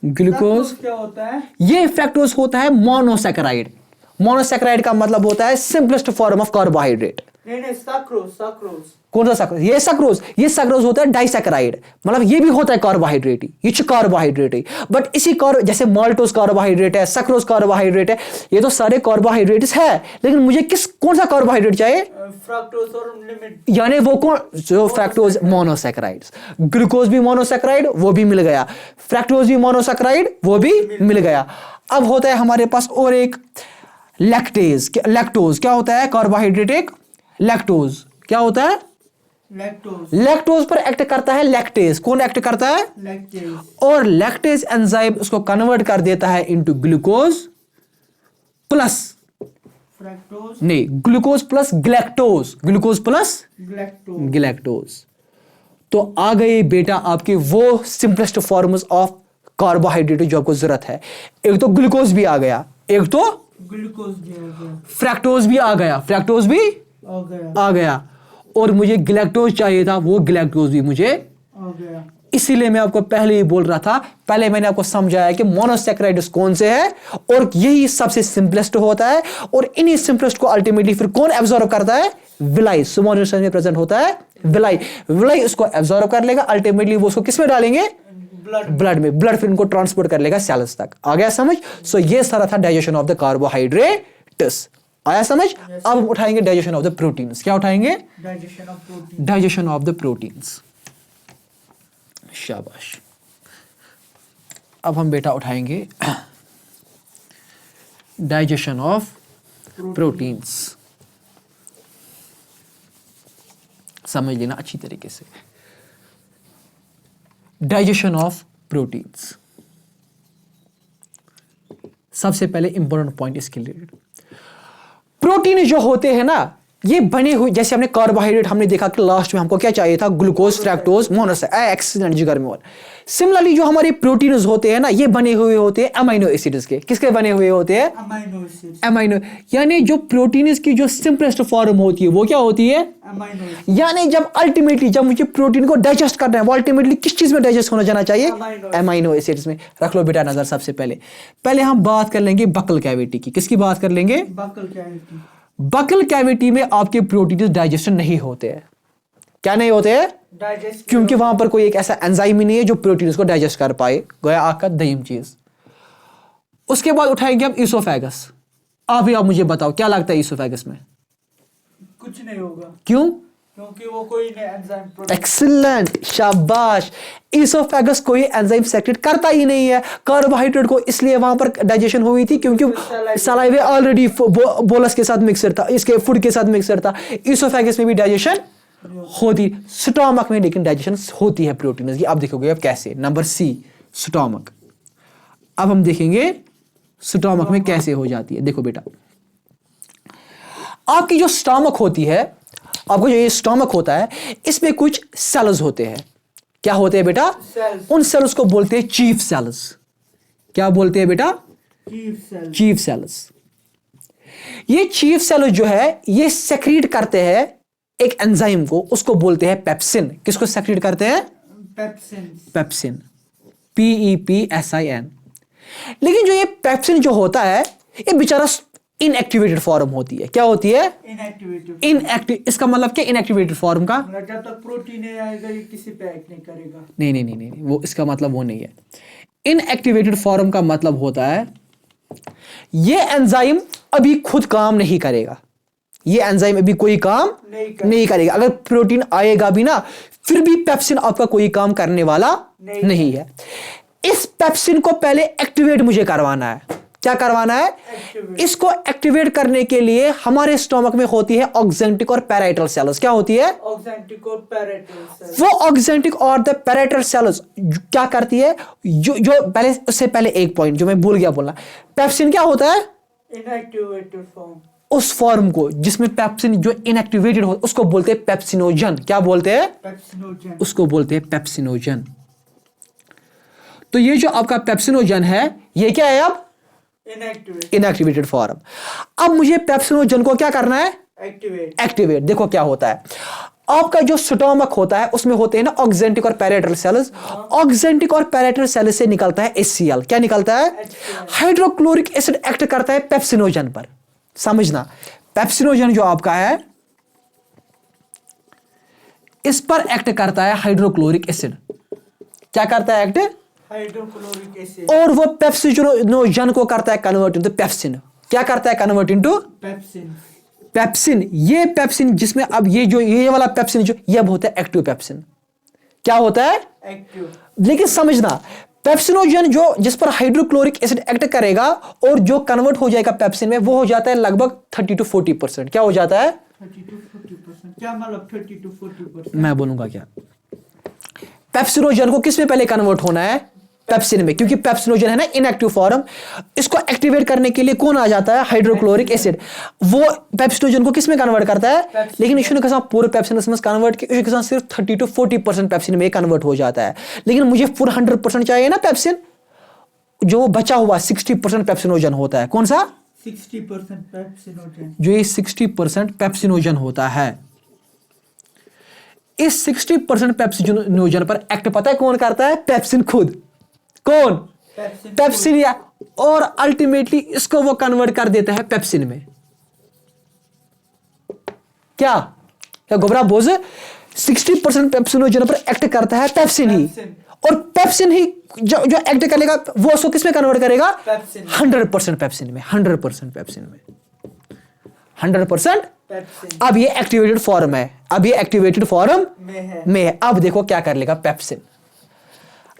ग्लूकोज क्या होता है? ये फ्रैक्टोज होता है मोनोसैकेराइड। मोनोसैकेराइड का मतलब होता है सिंपलेस्ट फॉर्म ऑफ कार्बोहाइड्रेट। नहीं सक्रोज। सक्रोज कौन सा सक्रोज? ये सक्रोज होता है डाइसैकेराइड, मतलब ये भी होता है कार्बोहाइड्रेट ही, ये कार्बोहाइड्रेट ही, बट इसी जैसे माल्टोज कार्बोहाइड्रेट है, सक्रोज कार्बोहाइड्रेट है, ये तो सारे कार्बोहाइड्रेट्स है, लेकिन मुझे कौन सा कार्बोहाइड्रेट चाहिए? फ्रक्टोज और लिमिट, यानी वो कौन? जो फ्रैक्टोज मोनोसैकेराइड्स। ग्लूकोज भी मोनोसैकेराइड, वो भी मिल गया, फ्रैक्टोज भी मोनोसैकेराइड, वो भी मिल गया। अब होता है हमारे पास और एक लैक्टेज, लैक्टोज। क्या होता है? कार्बोहाइड्रेट एक लैक्टोज। क्या होता है? लैक्टोज। लैक्टोज पर एक्ट करता है लैक्टेज। कौन एक्ट करता है? लैक्टेज। और लैक्टेज एंजाइम उसको कन्वर्ट कर देता है इनटू ग्लूकोज प्लस फ्रक्टोज, नहीं, glucose plus galactose, glucose plus galactose. Galactose. तो आ गए बेटा आपके वो सिंपलेस्ट फॉर्म्स ऑफ कार्बोहाइड्रेट जो आपको जरूरत है। एक तो ग्लूकोज भी आ गया, एक तो ग्लूकोज भी आ गया, फ्रैक्टोज भी आ गया, फ्रैक्टोज भी आ गया, आ गया, और मुझे ग्लैक्टोज चाहिए था, वो ग्लैक्टोज भी मुझे आ गया। इसीलिए मैं आपको पहले ही बोल रहा था, पहले मैंने आपको समझाया कि मोनोसैकेराइड्स कौन से है, और यही सबसे सिंपलेस्ट होता है, और इन्हीं सिंपलेस्ट को अल्टीमेटली फिर कौन एब्जॉर्ब करता है? विलाई। स्मॉल इंटेस्टाइन में प्रेजेंट होता है विलाई। विलाई उसको एब्जॉर्ब कर लेगा, अल्टीमेटली वो उसको किसमें डालेंगे? ब्लड में। ब्लड फिर इनको ट्रांसपोर्ट कर लेगा सेल्स तक। आ गया समझ? सो ये सारा था डाइजेशन ऑफ द कार्बोहाइड्रेट्स। आया समझ? अब हम उठाएंगे डाइजेशन ऑफ द प्रोटीन्स। क्या उठाएंगे? Digestion of protein. Digestion of the proteins. शाबाश। अब हम बेटा उठाएंगे डाइजेशन ऑफ प्रोटीन्स। समझ लेना अच्छी तरीके से। डाइजेशन ऑफ प्रोटीन्स, सबसे पहले इंपॉर्टेंट पॉइंट इसके रिलेटेड, प्रोटीन जो होते हैं ना, ये बने हुए, जैसे हमने कार्बोहाइड्रेट हमने देखा कि लास्ट में हमको क्या चाहिए था? Glucose, fructose, monosaccharide. एक्सीलेंट जिगर में। सिमिलरली जो हमारे प्रोटीन्स होते हैं ना, ये बने हुए होते हैं अमीनो एसिड्स के। किसके बने हुए होते हैं? Amino acids. अमीनो, यानी जो प्रोटीन्स की जो सिंपलेस्ट फॉर्म होती है वो क्या होती है? Amino acids. यानी जब अल्टीमेटली जब मुझे प्रोटीन को डाइजेस्ट करना है, वो अल्टीमेटली किस चीज में डाइजेस्ट होना जाना चाहिए? अमीनो एसिड्स में। रख लो बेटा नजर। सबसे पहले हम बात कर लेंगे बकल कैविटी की। किसकी बात कर लेंगे? Buccal cavity. बकल कैविटी में आपके प्रोटीन डाइजेशन नहीं होते हैं। क्या नहीं होते हैं? डाइजेस्ट। क्योंकि वहां पर कोई एक ऐसा एंजाइम ही नहीं है जो प्रोटीन को डाइजेस्ट कर पाए। गया आपका दहीम चीज। उसके बाद उठाएंगे हम ईसोफेगस। आप मुझे बताओ क्या लगता है ईसोफेगस में? कुछ नहीं होगा। क्यों? क्योंकि वो कोई एंजाइम। एक्सीलेंट, शाबाश। ईसोफेगस कोई एंजाइम सेक्रेट करता ही नहीं है कार्बोहाइड्रेट को, इसलिए वहां पर डाइजेशन हुई थी क्योंकि सलाइवे ऑलरेडी बोलस के साथ मिक्सर था, इसके फूड के साथ मिक्सर था। ईसोफेगस में भी डाइजेशन होती, स्टोमक में लेकिन डाइजेशन होती है प्रोटीन की। अब देखोगे अब कैसे। Number C, stomach. अब हम देखेंगे स्टोमक में कैसे हो जाती है। देखो बेटा, आपकी जो स्टमक होती है, आपको जो ये स्टमक होता है, इसमें कुछ सेल्स होते हैं। क्या होते हैं बेटा? Cells. उन सेल्स को बोलते हैं चीफ सेल्स। क्या बोलते हैं बेटा? Chief cells. ये चीफ सेल्स जो है ये सेक्रीट करते हैं एक एंजाइम को, उसको बोलते हैं पेप्सिन। किसको सेक्रीट करते हैं? Pepsin, PEPSIN। लेकिन जो ये पेप्सिन जो होता है ये बेचारा इनएक्टिवेटेड फॉर्म होती है। क्या होती है? इनएक्टिव। इसका मतलब क्या इनएक्टिवेटेड फॉर्म का? जब तक प्रोटीन नहीं आएगा ये किसी पे एक्ट नहीं करेगा। नहीं, वो इसका मतलब वो नहीं है। इनएक्टिवेटेड फॉर्म का मतलब होता है ये एंजाइम अभी खुद काम नहीं करेगा। ये एंजाइम अभी कोई काम नहीं करेगा। अगर प्रोटीन आएगा भी ना, फिर भी पेप्सिन आपका कोई काम करने वाला नहीं है। इस पेप्सिन को पहले एक्टिवेट मुझे करवाना है। क्या करवाना है? इसको एक्टिवेट करने के लिए हमारे स्टमक में होती है ऑक्जेंटिक और पैराइटल सेल्स। क्या होती है? ऑक्जेंटिक और पैराइटल सेल्स। वो ऑक्जेंटिक और द पैराइटल सेल्स क्या करती है? जो पहले, उससे पहले एक पॉइंट जो मैं भूल गया बोलना, पेप्सिन क्या होता है? Inactivated form. उस फॉर्म को जिसमें पेप्सिन जो इनएक्टिवेटेड हो उसको बोलते हैं पेप्सिनोजन। क्या बोलते हैं? पेप्सिनोजन। उसको बोलते हैं पेप्सिनोजन। तो ये जो आपका पेप्सिनोजन है ये क्या है? अब इनएक्टिवेटेड फॉर्म। अब मुझे पेप्सिनोजन को क्या करना है? एक्टिवेट। देखो क्या होता है, आपका जो स्टमक होता है उसमें होते हैं ना ऑक्जेंटिक और पैराइटल सेल्स। ऑक्जेंटिक और पैराइटल सेल्स से निकलता है HCl। क्या निकलता है? हाइड्रोक्लोरिक एसिड एक्ट करता है पेप्सिनोजन पर। समझना, पेप्सिनोजन जो आपका है इस पर एक्ट करता है हाइड्रोक्लोरिक एसिड। क्या करता है? Act hydrochloric acid. और वो पेप्सिनोजन को करता है कन्वर्ट इनटू पेप्सिन। क्या करता है? Convert into pepsin. ये पेप्सिन जिसमें अब ये वाला पेप्सिन जो ये अब होता है एक्टिव पेप्सिन। क्या होता है? एक्टिव। लेकिन समझना, पेप्सिनोजन जो जिस पर हाइड्रोक्लोरिक एसिड एक्ट करेगा और जो कन्वर्ट हो जाएगा पेप्सिन में, वो हो जाता है लगभग 30 to 40%। क्या हो जाता है? 30 to 40%। क्या मतलब 30 to 40%? मैं बोलूंगा क्या। पेप्सिनोजन को किस में पहले कन्वर्ट होना है? पेप्सिन में, क्योंकि पेप्सिनोजन है ना इनएक्टिव फॉर्म। इसको एक्टिवेट करने के लिए कौन आ जाता है? Hydrochloric acid. वो पेप्सिनोजन को किस में कन्वर्ट करता है? लेकिन इसने कहा पूरे पेप्सिन में कन्वर्ट किया, सिर्फ 30 to 40% पेप्सिन में कन्वर्ट हो जाता है। लेकिन मुझे पूरा 100% चाहिए ना पेप्सिन। जो बचा हुआ 60% पेप्सिनोजन होता है। कौन सा? 60% पेप्सिनोजन। जो ये 60% पेप्सिनोजन होता है, इस 60% पेप्सिनोजन पर एक्ट पता है कौन करता है? पेप्सिन खुद। कौन? पेप्सिन। या और अल्टीमेटली इसको वो कन्वर्ट कर देता है पेप्सिन में। क्या गोबरा बोझ? 60% पेप्सिनोजन पर एक्ट करता है पेप्सिन ही, और पेप्सिन ही जो एक्ट करेगा वो उसको किस में कन्वर्ट करेगा? 100% पेप्सिन में। 100% पेप्सिन में। 100% पेप्सिन। अब ये एक्टिवेटेड फॉर्म है। अब ये एक्टिवेटेड फॉर्म में है। अब देखो क्या कर लेगा पेप्सिन।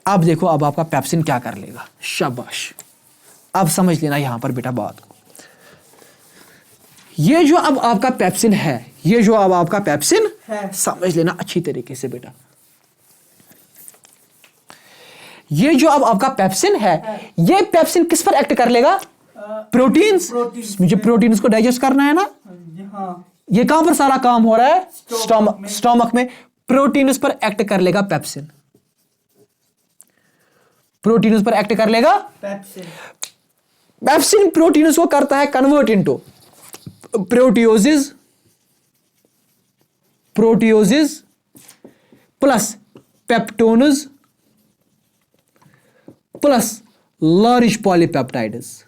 अब देखो अब आपका पेप्सिन क्या कर लेगा। शाबाश। अब समझ लेना यहां पर बेटा बात को। ये जो अब आपका पेप्सिन है, ये जो अब आपका पेप्सिन है, समझ लेना अच्छी तरीके से बेटा। ये जो अब आपका पेप्सिन है, ये पेप्सिन किस पर एक्ट कर लेगा? प्रोटीन्स। मुझे प्रोटीन्स को डाइजेस्ट करना है ना। हाँ। ये कहां पर सारा काम हो रहा है? स्टमक में। प्रोटीन्स पर एक्ट कर लेगा पेप्सिन। प्रोटीन्स पर एक्ट कर लेगा पेप्सिन। प्रोटीन्स को करता है convert into proteoses plus peptones plus large polypeptides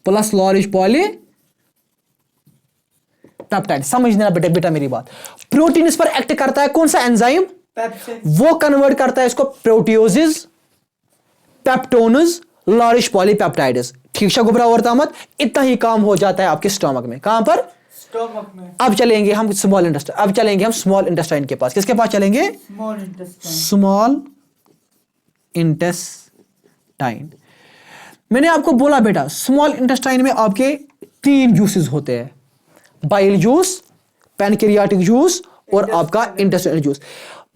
plus large polypeptide. समझना बेटा मेरी बात। प्रोटीन इस पर एक्ट करता है कौन सा एंजाइम? पेप्सिन। वो कन्वर्ट करता है इसको प्रोटियोसिस, पेप्टोन्स, लार्ज पॉलीपेप्टाइड्स। ठीक है गुबरा और तामत, इतना ही काम हो जाता है आपके स्टमक में। कहां पर? स्टमक में। अब चलेंगे हम स्मॉल इंटेस्टाइन। अब चलेंगे हम स्मॉल इंटेस्टाइन के पास। किसके पास चलेंगे? Small intestine. Small intestine. मैंने आपको बोला बेटा स्मॉल इंटेस्टाइन में आपके 3 जूसेस होते हैं, बाइल जूस, पैनक्रियाटिक जूस और आपका इंटेस्टाइनल जूस।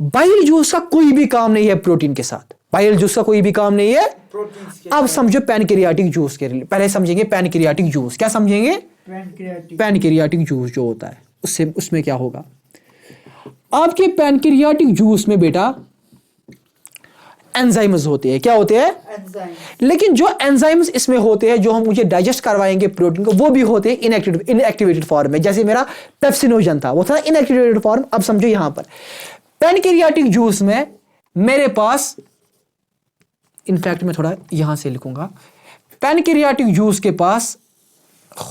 बाइल जूस का कोई भी काम नहीं है प्रोटीन के साथ। बाइल जूस का कोई भी काम नहीं है। अब समझो पैनक्रियाटिक जूस के लिए। पहले समझेंगे पैनक्रियाटिक जूस। क्या समझेंगे? पैनक्रियाटिक जूस जो होता है उससे उसमें क्या होगा, आपके पैनक्रियाटिक जूस में बेटा एंजाइम्स होते हैं। क्या होते हैं? एंजाइम। लेकिन जो एंजाइम्स इसमें होते हैं जो हम मुझे डाइजेस्ट करवाएंगे प्रोटीन को, वो भी होते हैं इनएक्टिवेटेड फॉर्म में। जैसे मेरा पेप्सिनोजन था, वो था इनएक्टिवेटेड फॉर्म। अब समझो यहां पर पैनक्रियाटिक जूस में मेरे पास, इनफैक्ट मैं थोड़ा यहां से लिखूंगा, पैनक्रियाटिक जूस के पास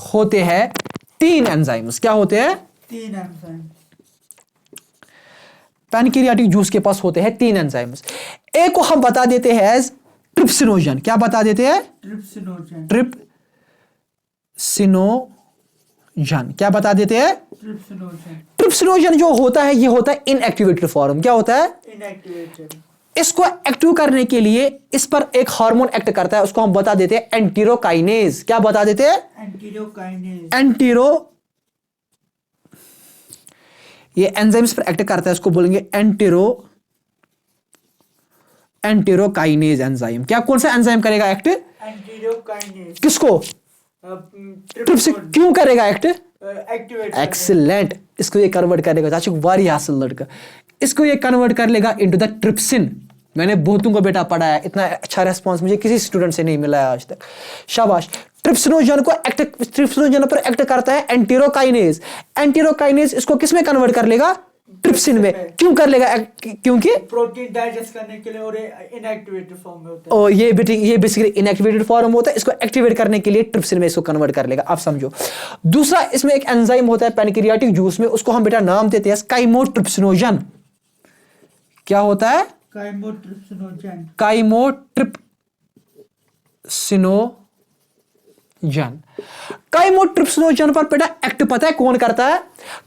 होते हैं 3 एंजाइम्स। क्या होते हैं? 3 एंजाइम। पैनक्रियाटिक जूस के पास होते हैं 3 एंजाइम्स। एक को हम बता देते हैं एज ट्रिप्सिनोजन। क्या बता देते हैं? ट्रिप्सिनोजन। ट्रिप्सिनोजन क्या बता देते हैं? ट्रिप्सिनोजन। ट्रिप्सिनोजन जो होता है ये होता है इनएक्टिवेटेड फॉर्म। क्या होता है? इनएक्टिवेटेड। इसको एक्टिव करने के लिए इस पर एक हार्मोन एक्ट करता है, उसको हम बता देते हैं एंटीरोकाइनेज। क्या बता देते हैं? एंटीरोकाइनेज। ये एंजाइम्स पर एक्ट करता है, उसको बोलेंगे एंटीरोकाइनेज एंजाइम। क्या कौन सा एंजाइम करेगा एक्ट? एंटीरोकाइनेज। किसको? ट्रिप्सिन। क्यों करेगा एक्ट? एक्टिवेट। एक्सीलेंट। इसको ये कन्वर्ट करेगा, चाची वारी हासिल लड़का, इसको ये कन्वर्ट कर लेगा इनटू द ट्रिप्सिन। मैंने बहुतों को बेटा पढ़ाया, इतना अच्छा रेस्पॉन्स मुझे किसी स्टूडेंट से नहीं मिला है आज तक, शाबाश। ट्रिप्सिनोजन पर एक्ट करता है एंटीरोकाइनेज। एंटीरोकाइनेज इसको किस में कन्वर्ट कर लेगा? ट्रिप्सिन में। क्यों कर लेगा? क्योंकि प्रोटीन डाइजेस्ट करने के लिए, और इनएक्टिवेटेड फॉर्म में होता है। और ये बेसिकली इनएक्टिवेटेड फॉर्म होता है, इसको एक्टिवेट करने के लिए ट्रिप्सिन में इसको कन्वर्ट कर लेगा। आप समझो। दूसरा इसमें एक एंजाइम होता है पैनक्रियाटिक जूस में, उसको हम बेटा नाम देते हैं काइमोट्रिप्सिनोजन। क्या होता है? काइमोट्रिप्सिनोजन। काइमोट्रिप्सिनोजन पर बेटा एक्ट पता है कौन करता है?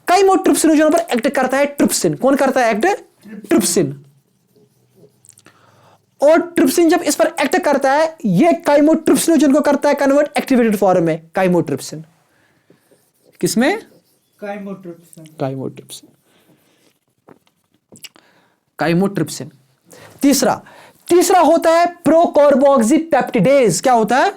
काइमोट्रिप्सिनोजन पर एक्ट करता है ट्रिप्सिन। कौन करता है एक्ट? ट्रिप्सिन। और ट्रिप्सिन जब इस पर एक्ट करता है, ये काइमोट्रिप्सिनोजन को करता है कन्वर्ट एक्टिवेटेड फॉर्म में काइमोट्रिप्सिन। किसमें? काइमोट्रिप्सिन। तीसरा होता है प्रोकार्बोक्सीपेप्टिडेज। क्या होता है?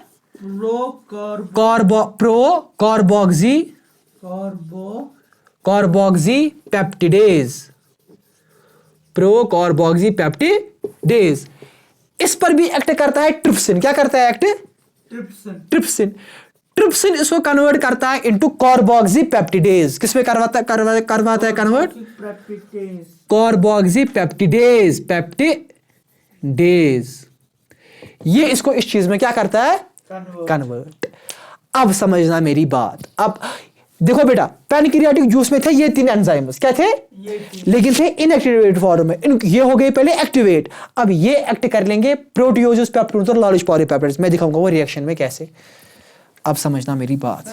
प्रोकार्बोक्सीपेप्टिडेज। इस पर भी एक्ट करता है ट्रिप्सिन। क्या करता है एक्ट? ट्रिप्सिन इसको कन्वर्ट करता है इनटू कार्बोक्सीपेप्टिडेज। किसमें करवाता है कन्वर्ट? कार्बोक्सीपेप्टिडेज। ये इसको इस चीज में क्या करता है? कन्वर्ट। अब समझना मेरी बात। अब देखो बेटा, पैनक्रियाटिक जूस में थे ये 3 एंजाइम्स। क्या थे? लेकिन थे इनएक्टिवेटेड फॉर्म में। ये हो गए पहले एक्टिवेट, अब ये एक्ट कर लेंगे प्रोटियोजेस, पेप्टोन्स और लार्ज पॉलीपेप्टाइड्स। मैं दिखाऊंगा वो रिएक्शन में कैसे। अब समझना मेरी बात।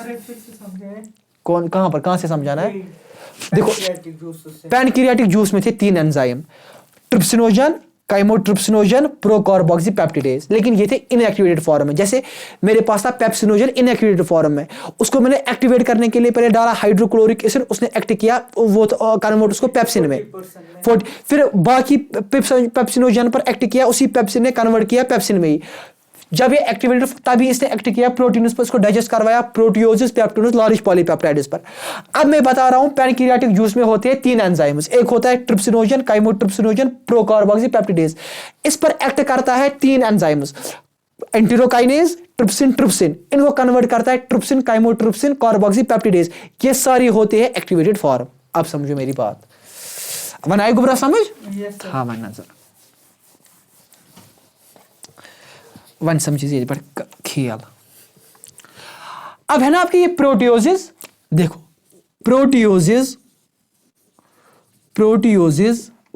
कहां से समझाना है? देखो, पैनक्रियाटिक जूस में थे 3 एंजाइम, ट्रिप्सिनोजन, काइमोट्रिप्सिनोजन, प्रोकार्बोक्सीपेप्टिडेज। लेकिन ये थे इनएक्टिवेटेड फॉर्म में। जैसे मेरे पास था पेप्सिनोजन इनएक्टिवेटेड फॉर्म में, उसको मैंने एक्टिवेट करने के लिए पहले डाला हाइड्रोक्लोरिक एसिड, उसने एक्ट किया, वो तो कन्वर्ट उसको पेप्सिन में। फिर बाकी पेप्सिनोजन पर एक्ट किया, उसी पेप्सिन ने कन्वर्ट किया पेप्सिन में ही। जब ये एक्टिवेटेड, तभी इसने एक्ट किया प्रोटीन्स पर, इसको डाइजेस्ट करवाया प्रोटियोजेस, पेप्टोन्स, लार्ज पॉलीपेप्टाइड्स पर। अब मैं बता रहा हूं पैनक्रियाटिक जूस में होते हैं 3 एंजाइम्स। एक होता है ट्रिप्सिनोजन, काइमोट्रिप्सिनोजन, प्रोकार्बोक्सीपेप्टिडेज। इस पर एक्ट करता है 3 एंजाइम्स, एंटीरोकाइनेज, ट्रिप्सिन। इनको कन्वर्ट करता है ट्रिप्सिन, काइमोट्रिप्सिन, कार्बोक्सीपेप्टिडेज। ये सारी होते हैं एक्टिवेटेड फॉर्म। अब समझो मेरी बात। वन आई गुबरा समझ? हाँ वन नजर वन समझिए पर ख्याल। अब है ना आपके ये प्रोटियोजेस। देखो, proteoses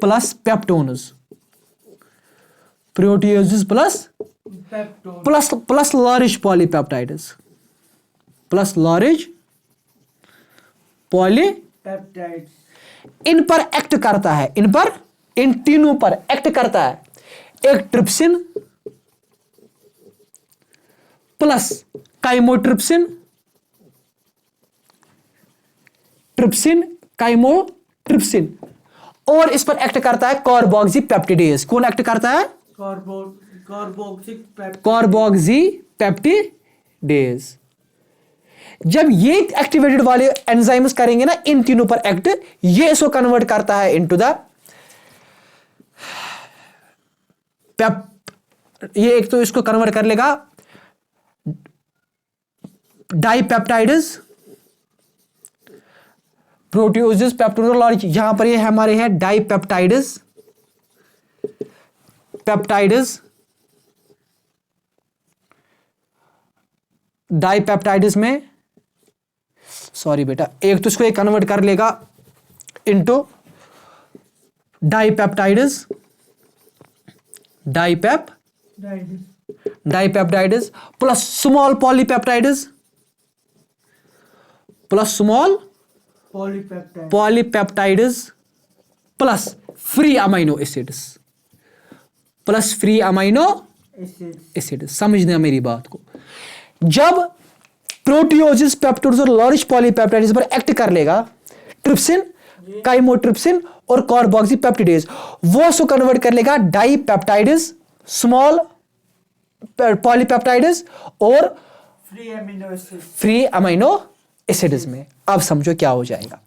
plus peptones, proteoses plus large polypeptides, इन पर एक्ट करता है, इन तीनों पर एक्ट करता है एक ट्रिप्सिन प्लस काइमोट्रिप्सिन, काइमोट्रिप्सिन, और इस पर एक्ट करता है कार्बोक्सीपेप्टिडेज। कौन एक्ट करता है? कार्बोक्सीपेप्टिडेज। जब ये एक्टिवेटेड वाले एंजाइम्स करेंगे ना इन तीनों पर एक्ट, ये इसको कन्वर्ट करता है इनटू द ये एक तो इसको कन्वर्ट कर लेगा डाइपेप्टाइड्स, प्रोटियोजेस, पेप्टोडोलॉजी, यहां पर ये हमारे हैं डाइपेप्टाइड्स, पेप्टाइड्स, डाइपेप्टाइड्स में सॉरी बेटा, एक तो इसको ये कन्वर्ट कर लेगा into dipeptides, dipeptides plus small polypeptides, plus small polypeptides plus free amino acids, plus free amino acid. समझना मेरी बात को, जब प्रोटियोजेस, पेप्टोड्स और लार्ज पॉलीपेप्टाइड्स पर एक्ट कर लेगा ट्रिप्सिन, काइमोट्रिप्सिन और कार्बोक्सीपेप्टिडेज, वो उसको कन्वर्ट कर लेगा डाइपेप्टाइड्स, स्मॉल पॉलीपेप्टाइड्स और फ्री अमीनो एसिड्स में। अब समझो क्या हो जाएगा।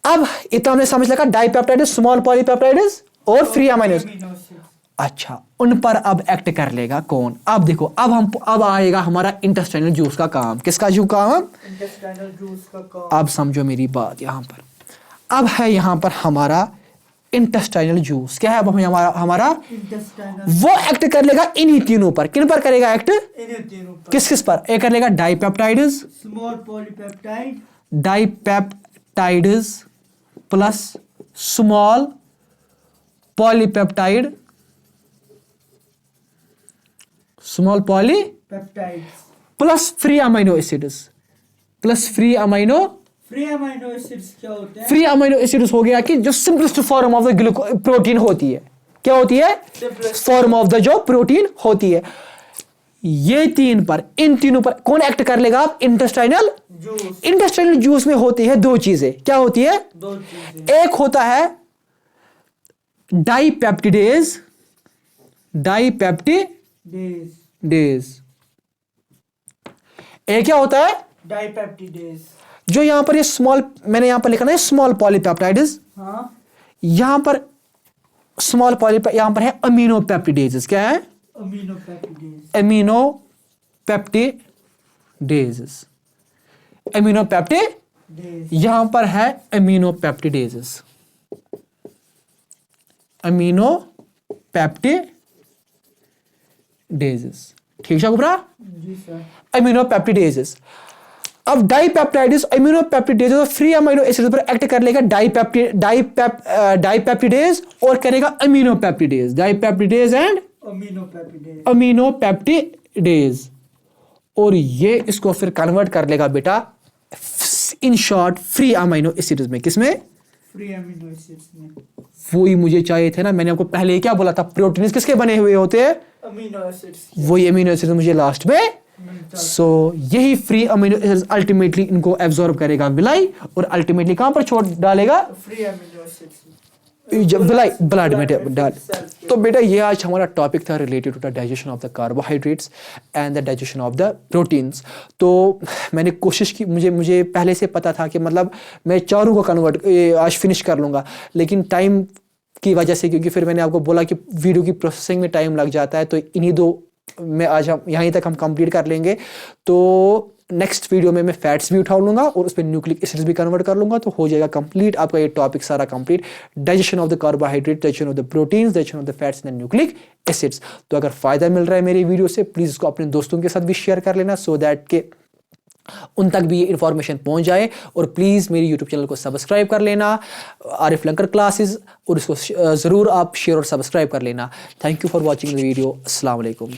अब इतना हमने समझ लगा, डाइपेप्टाइड्स, स्मॉल पॉलीपेप्टाइड्स और फ्री अमीनो एसिड। अच्छा, उन पर अब एक्ट कर लेगा कौन? अब देखो, अब आएगा हमारा इंटेस्टाइनल जूस का काम। किसका जो काम? इंटेस्टाइनल जूस का काम। अब समझो मेरी बात, यहां पर अब है यहां पर हमारा इंटेस्टाइनल जूस। क्या है अब हमारा वो एक्ट कर लेगा इन्हीं तीनों पर। किन पर करेगा एक्ट? इन्हीं तीनों पर। किस किस पर? एक कर लेगा dipeptides, small polypeptide, dipeptides plus small polypeptide, small polypeptides plus free amino acids, plus free amino acids क्या होते हैं? फ्री अमीनो एसिड्स हो गया कि जो simplest form of the protein होती है। क्या होती है? फॉर्म ऑफ द जो प्रोटीन होती है। ये तीन पर, इन तीनों पर कौन एक्ट कर लेगा? आप इंटेस्टाइनल जूस। इंटेस्टाइनल जूस में होती है दो चीजें। क्या होती है? दो चीजें। एक होता है डाइपेप्टिडेज, एक क्या होता है? डाइपेप्टिडेज। जो यहां पर ये स्मॉल, मैंने यहां पर लिखा है स्मॉल पॉलीपेप्टाइड्स, हाँ, यहां पर स्मॉल यहां पर है अमीनो पेप्टिडेज। क्या है? Amino peptidase. Amino peptidase, amino peptidase, यहां पर है अमीनो पेप्टिडेज, अमीनो पेप्टिडेज। ठीक है गुब्रा? जी सर। Amino peptidase. अब डाइपेप्टाइड्स, अमीनो पेप्टिडेज और फ्री अमीनो एसिड पर एक्ट कर लेगा डाइपेप्टिडेज और करेगा amino peptidase, dipeptidase and amino peptidase, और ये इसको फिर कन्वर्ट कर लेगा बेटा इन शॉर्ट फ्री अमीनो एसिड्स में। किसमें? फ्री अमीनो एसिड्स में। वही मुझे चाहिए थे ना, मैंने आपको पहले क्या बोला था, प्रोटीन्स किसके बने हुए होते हैं? Amino acids. वही अमीनो एसिड्स मुझे लास्ट में। सो यही फ्री अमीनो एसिड्स अल्टीमेटली इनको एब्जॉर्ब करेगा विलाई, और अल्टीमेटली कहां पर छोड़ डालेगा? Free amino acids villi, blood में डाल। तो बेटा ये आज हमारा टॉपिक था related to the digestion of the carbohydrates and the digestion of the proteins. तो मैंने कोशिश की, मुझे पहले से पता था कि मतलब मैं चारों को कन्वर्ट आज फिनिश कर लूँगा, लेकिन टाइम की वजह से, क्योंकि फिर मैंने आपको बोला कि वीडियो की प्रोसेसिंग में टाइम लग जाता है, तो इन्हीं दो में आज हम यहीं तक हम कंप्लीट कर लेंगे। तो नेक्स्ट वीडियो में मैं फैट्स भी उठा लूँगा और उस पर न्यूक्लिक एसिड्स भी कन्वर्ट कर लूँगा, तो हो जाएगा कंप्लीट आपका ये टॉपिक सारा complete, digestion of the carbohydrate, digestion of the proteins, digestion of the fats and nucleic acids. तो अगर फ़ायदा मिल रहा है मेरी वीडियो से, प्लीज़ इसको अपने दोस्तों के साथ भी शेयर कर लेना, सो दैट के उन तक भी ये इन्फॉर्मेशन पहुंच जाए। और प्लीज़ मेरी यूट्यूब चैनल को सब्सक्राइब कर लेना, आरिफ लंकर क्लासेस, और इसको ज़रूर आप शेयर और सब्सक्राइब कर लेना। Thank you for watching the video. अस्सलाम वालेकुम।